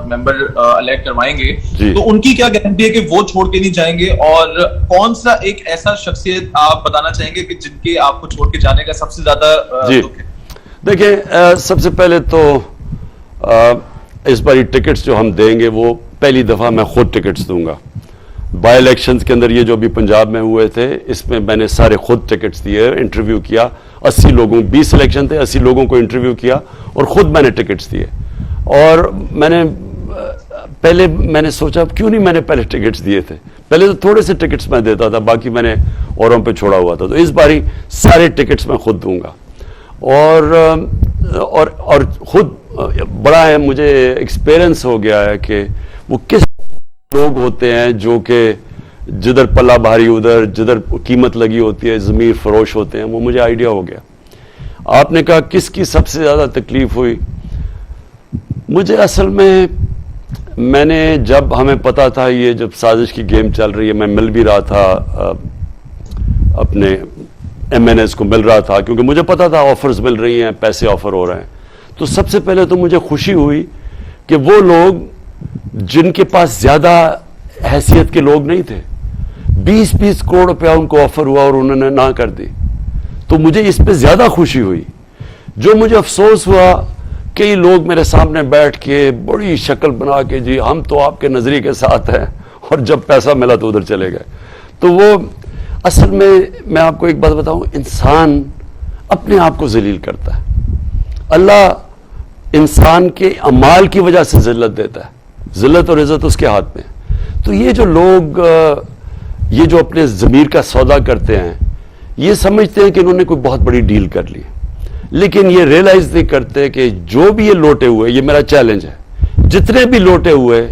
Speaker 13: ممبر الیکٹ کروائیں گے، تو ان کی کیا گارنٹی ہے کہ وہ چھوڑ کے نہیں جائیں گے؟ اور کون سا ایک ایسا شخصیت آپ بتانا چاہیں گے کہ جن کے آپ کو چھوڑ کے جانے کا سب سے زیادہ دکھ ہے؟
Speaker 2: دیکھیں سب سے پہلے تو اس باری ٹکٹس جو ہم دیں گے وہ پہلی دفعہ میں خود ٹکٹس دوں گا. بائی الیکشنز کے اندر یہ جو ابھی پنجاب میں ہوئے تھے اس میں میں نے سارے خود ٹکٹس دیے، انٹرویو کیا 80 لوگوں، 20 الیکشن تھے، 80 لوگوں کو انٹرویو کیا اور خود میں نے ٹکٹس دیے. اور میں نے سوچا کیوں نہیں میں نے پہلے ٹکٹس دیے تھے. پہلے تو تھوڑے سے ٹکٹس میں دیتا تھا، باقی میں نے اوروں پہ چھوڑا ہوا تھا. تو اس باری سارے ٹکٹس میں خود دوں گا. اور خود بڑا ہے، مجھے ایکسپیرئنس ہو گیا ہے کہ وہ کس لوگ ہوتے ہیں جو کہ جدھر پلہ بھاری ادھر، جدھر قیمت لگی ہوتی ہے ضمیر فروش ہوتے ہیں. وہ مجھے آئیڈیا ہو گیا. آپ نے کہا کس کی سب سے زیادہ تکلیف ہوئی؟ مجھے اصل میں نے جب ہمیں پتا تھا یہ جب سازش کی گیم چل رہی ہے، میں مل بھی رہا تھا اپنے MNAs کو مل رہا تھا کیونکہ مجھے پتا تھا آفرز مل رہی ہیں، پیسے آفر ہو رہے ہیں. تو سب سے پہلے تو مجھے خوشی ہوئی کہ وہ لوگ جن کے پاس زیادہ حیثیت کے لوگ نہیں تھے، 20-20 کروڑ روپیہ ان کو آفر ہوا اور انہوں نے نہ کر دی. تو مجھے اس پہ زیادہ خوشی ہوئی. جو مجھے افسوس ہوا، کئی لوگ میرے سامنے بیٹھ کے بڑی شکل بنا کے جی ہم تو آپ کے نظریے کے ساتھ ہیں، اور جب پیسہ ملا تو ادھر چلے گئے. تو وہ اصل میں آپ کو ایک بات بتاؤں، انسان اپنے آپ کو ذلیل کرتا ہے. اللہ انسان کے اعمال کی وجہ سے ذلت دیتا ہے، ذلت اور عزت اس کے ہاتھ میں. تو یہ جو لوگ یہ جو اپنے ضمیر کا سودا کرتے ہیں، یہ سمجھتے ہیں کہ انہوں نے کوئی بہت بڑی ڈیل کر لی، لیکن یہ ریلائز نہیں کرتے کہ جو بھی یہ لوٹے ہوئے، یہ میرا چیلنج ہے، جتنے بھی لوٹے ہوئے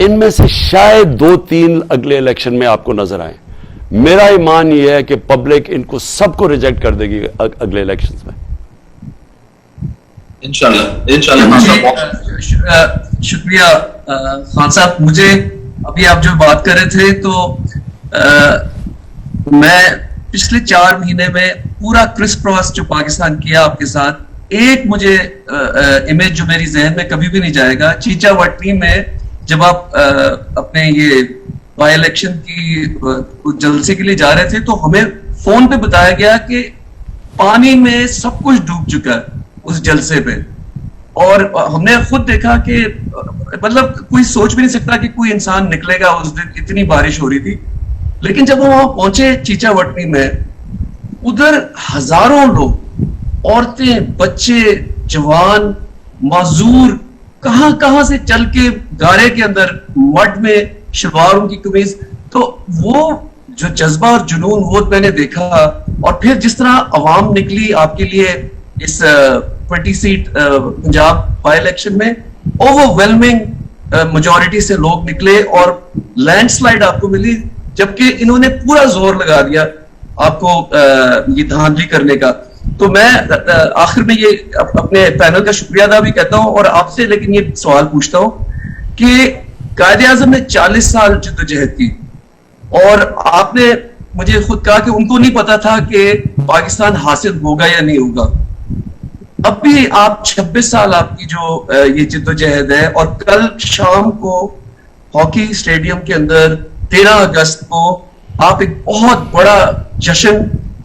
Speaker 2: ان میں سے شاید 2-3 اگلے الیکشن میں آپ کو نظر آئیں. میرا ایمان یہ ہے کہ پبلک ان کو سب کو ریجیکٹ کر دے گی اگلے الیکشنز میں
Speaker 1: انشاءاللہ. شکریہ خان صاحب. مجھے ابھی آپ جو بات کر رہے تھے تو میں پچھلے 4 مہینے میں پورا کرس کراس جو پاکستان کیا آپ کے ساتھ, ایک مجھے امیج جو میری ذہن میں کبھی بھی نہیں جائے گا, چیچا وٹنی میں جب آپ اپنے یہ بائی الیکشن کی جلسے کے لیے جا رہے تھے تو ہمیں فون پہ بتایا گیا کہ پانی میں سب کچھ ڈوب چکا ہے اس جلسے پہ, اور ہم نے خود دیکھا کہ مطلب کوئی سوچ بھی نہیں سکتا کہ کوئی انسان نکلے گا اس دن, اتنی بارش ہو رہی تھی. لیکن جب ہم وہاں پہنچے چیچا وٹنی میں, ادھر ہزاروں لوگ, عورتیں, بچے, جوان, معذور, کہاں سے چل کے گارے کے اندر مڈ میں, شلواروں کی قمیض, تو وہ جو جذبہ اور جنون وہ میں نے دیکھا. اور پھر جس طرح عوام نکلی آپ کے لیے اس 20 سیٹ پنجاب بائی الیکشن میں, اوور ویلمنگ میجورٹی سے لوگ نکلے اور لینڈ سلائیڈ آپ کو ملی, جبکہ انہوں نے پورا زور لگا دیا آپ کو یہ دھاندلی کرنے کا. تو میں آخر میں یہ اپنے پینل کا شکریہ ادا بھی کہتا ہوں اور آپ سے لیکن یہ سوال پوچھتا ہوں کہ قائد اعظم نے 40 سال جدوجہد کی, اور آپ نے مجھے خود کہا کہ ان کو نہیں پتا تھا کہ پاکستان حاصل ہوگا یا نہیں ہوگا. اب بھی آپ 26 سال آپ کی جو یہ جدوجہد ہے, اور کل شام کو ہاکی اسٹیڈیم کے اندر 13 اگست کو آپ ایک بہت بڑا جشن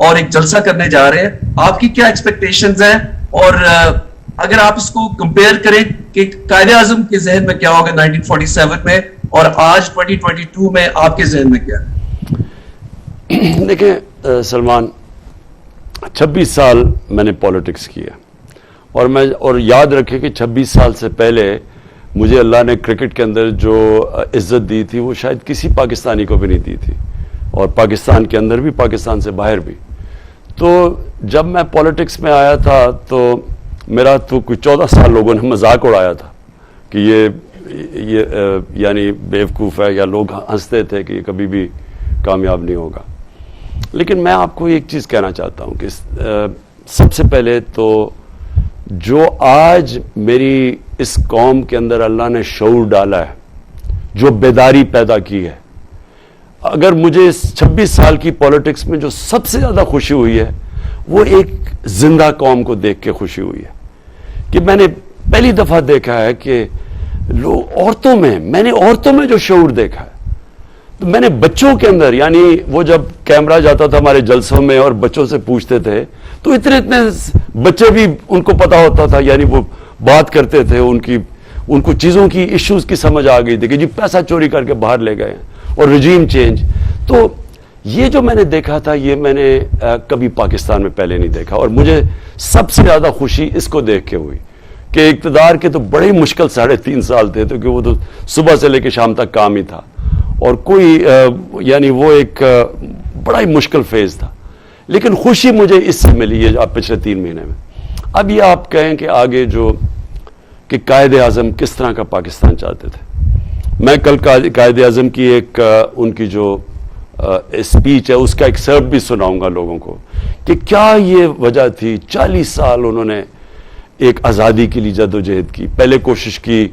Speaker 1: اور ایک جلسہ کرنے جا رہے ہیں. آپ کی کیا ایکسپیکٹیشنز ہیں, اور اگر آپ اس کو کمپیئر کریں کہ قائد اعظم کے ذہن میں کیا ہوگا 1947 میں اور آج 2022 میں آپ کے ذہن میں کیا ہے؟
Speaker 2: دیکھیں سلمان, 26 سال میں نے پالیٹکس کیا, اور یاد رکھیں کہ 26 سال سے پہلے مجھے اللہ نے کرکٹ کے اندر جو عزت دی تھی وہ شاید کسی پاکستانی کو بھی نہیں دی تھی, اور پاکستان کے اندر بھی, پاکستان سے باہر بھی. تو جب میں پالیٹکس میں آیا تھا تو میرا تو کوئی 14 سال لوگوں نے مذاق اڑایا تھا کہ یہ یعنی بیوقوف ہے, یا لوگ ہنستے تھے کہ یہ کبھی بھی کامیاب نہیں ہوگا. لیکن میں آپ کو ایک چیز کہنا چاہتا ہوں کہ سب سے پہلے تو جو آج میری اس قوم کے اندر اللہ نے شعور ڈالا ہے, جو بیداری پیدا کی ہے, اگر مجھے اس 26 سال کی پالیٹکس میں جو سب سے زیادہ خوشی ہوئی ہے وہ ایک زندہ قوم کو دیکھ کے خوشی ہوئی ہے. کہ میں نے پہلی دفعہ دیکھا ہے کہ میں نے عورتوں میں جو شعور دیکھا ہے, تو میں نے بچوں کے اندر, یعنی وہ جب کیمرہ جاتا تھا ہمارے جلسوں میں اور بچوں سے پوچھتے تھے تو اتنے بچے بھی ان کو پتا ہوتا تھا, یعنی وہ بات کرتے تھے, ان کو چیزوں کی ایشوز کی سمجھ آ گئی تھی کہ جی پیسہ چوری کر کے باہر لے گئے اور رجیم چینج. تو یہ جو میں نے دیکھا تھا یہ میں نے کبھی پاکستان میں پہلے نہیں دیکھا, اور مجھے سب سے زیادہ خوشی اس کو دیکھ کے ہوئی کہ اقتدار کے تو بڑے مشکل 3.5 سال تھے, تو کہ وہ تو صبح سے لے کے شام تک کام ہی تھا, اور کوئی یعنی وہ ایک بڑا ہی مشکل فیز تھا. لیکن خوشی مجھے اس سے ملی ہے آپ پچھلے 3 مہینے میں. اب یہ آپ کہیں کہ آگے کہ قائد اعظم کس طرح کا پاکستان چاہتے تھے. میں کل قائد اعظم کی ایک ان کی جو اسپیچ ہے اس کا ایکسرپٹ بھی سناؤں گا لوگوں کو کہ کیا یہ وجہ تھی. 40 سال انہوں نے ایک آزادی کے لیے جدوجہد کی. پہلے کوشش کی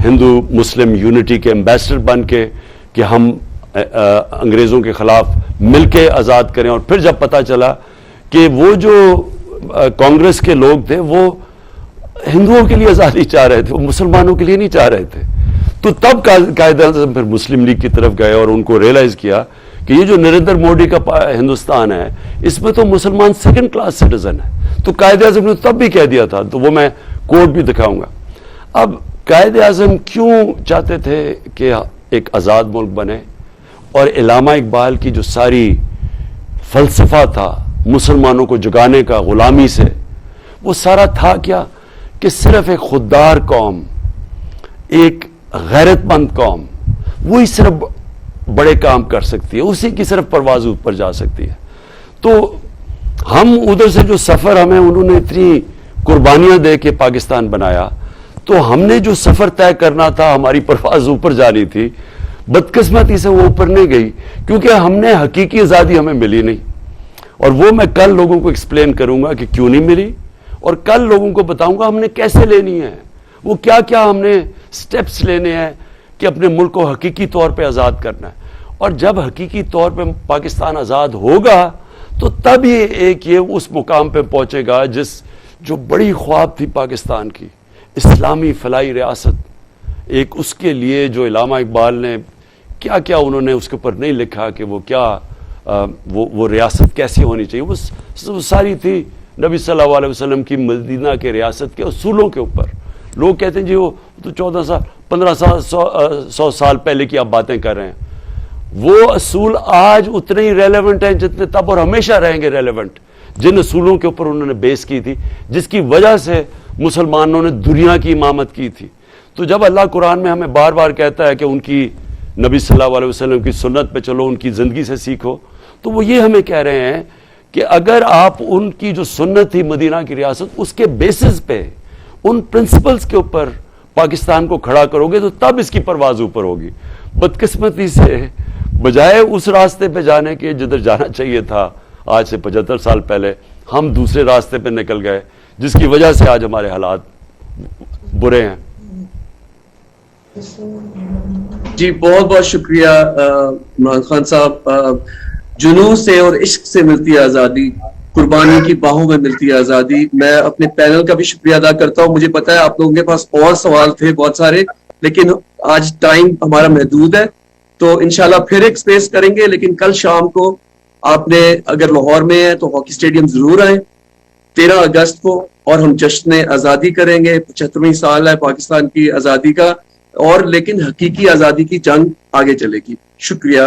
Speaker 2: ہندو مسلم یونٹی کے ایمبیسڈر بن کے کہ ہم انگریزوں کے خلاف مل کے آزاد کریں, اور پھر جب پتہ چلا کہ وہ جو کانگریس کے لوگ تھے وہ ہندوؤں کے لیے آزادی چاہ رہے تھے, وہ مسلمانوں کے لیے نہیں چاہ رہے تھے, تو تب قائد اعظم پھر مسلم لیگ کی طرف گئے اور ان کو ریئلائز کیا کہ یہ جو نریندر موڈی کا ہندوستان ہے اس میں تو مسلمان 2nd کلاس سٹیزن ہے. تو قائد اعظم نے تب بھی کہہ دیا تھا, تو وہ میں کوٹ بھی دکھاؤں گا. اب قائد اعظم کیوں چاہتے تھے کہ ایک آزاد ملک بنے, اور علامہ اقبال کی جو ساری فلسفہ تھا مسلمانوں کو جگانے کا غلامی سے, وہ سارا تھا کیا کہ صرف ایک خوددار قوم, ایک غیرت مند قوم, وہی صرف بڑے کام کر سکتی ہے, اسی کی صرف پرواز اوپر جا سکتی ہے. تو ہم ادھر سے جو سفر ہمیں انہوں نے اتنی قربانیاں دے کے پاکستان بنایا, تو ہم نے جو سفر طے کرنا تھا, ہماری پرواز اوپر جانی تھی, بدقسمتی سے وہ اوپر نہیں گئی, کیونکہ ہم نے حقیقی آزادی ہمیں ملی نہیں. اور وہ میں کل لوگوں کو ایکسپلین کروں گا کہ کیوں نہیں ملی, اور کل لوگوں کو بتاؤں گا ہم نے کیسے لینی ہے, وہ کیا کیا ہم نے سٹیپس لینے ہیں کہ اپنے ملک کو حقیقی طور پہ آزاد کرنا ہے. اور جب حقیقی طور پہ پاکستان آزاد ہوگا تو تب یہ اس مقام پہ پہنچے گا جو بڑی خواب تھی پاکستان کی, اسلامی فلاحی ریاست. ایک اس کے لیے جو علامہ اقبال نے کیا کیا انہوں نے اس کے اوپر نہیں لکھا کہ وہ کیا وہ ریاست کیسی ہونی چاہیے, وہ ساری تھی نبی صلی اللہ علیہ وسلم کی مدینہ کے ریاست کے اصولوں کے اوپر. لوگ کہتے ہیں جی وہ تو 14 سال 15 سال 100 سال پہلے کی آپ باتیں کر رہے ہیں. وہ اصول آج اتنے ہی ریلیونٹ ہیں جتنے تب, اور ہمیشہ رہیں گے ریلیونٹ, جن اصولوں کے اوپر انہوں نے بیس کی تھی, جس کی وجہ سے مسلمانوں نے دنیا کی امامت کی تھی. تو جب اللہ قرآن میں ہمیں بار بار کہتا ہے کہ ان کی نبی صلی اللہ علیہ وسلم کی سنت پہ چلو, ان کی زندگی سے سیکھو, تو وہ یہ ہمیں کہہ رہے ہیں کہ اگر آپ ان کی جو سنت تھی مدینہ کی ریاست, اس کے بیسس پہ, ان پرنسپلز کے اوپر پاکستان کو کھڑا کرو گے تو تب اس کی پرواز اوپر ہوگی. بدقسمتی سے بجائے اس راستے پہ جانے کے جدھر جانا چاہیے تھا آج سے 75 سال پہلے, ہم دوسرے راستے پہ نکل گئے, جس کی وجہ سے آج ہمارے حالات برے ہیں.
Speaker 1: جی بہت بہت شکریہ عمران خان صاحب. جنون سے اور عشق سے ملتی ہے آزادی, قربانی کی باہوں میں ملتی ہے آزادی. میں اپنے پینل کا بھی شکریہ ادا کرتا ہوں. مجھے پتا ہے آپ لوگوں کے پاس اور سوال تھے بہت سارے, لیکن آج ٹائم ہمارا محدود ہے, تو انشاءاللہ پھر ایک سپیس کریں گے. لیکن کل شام کو آپ نے اگر لاہور میں ہیں تو ہاکی اسٹیڈیم ضرور آئیں 13 اگست کو, اور ہم جشن آزادی کریں گے. 75ویں سال ہے پاکستان کی آزادی کا, اور لیکن حقیقی آزادی کی جنگ آگے چلے گی. شکریہ.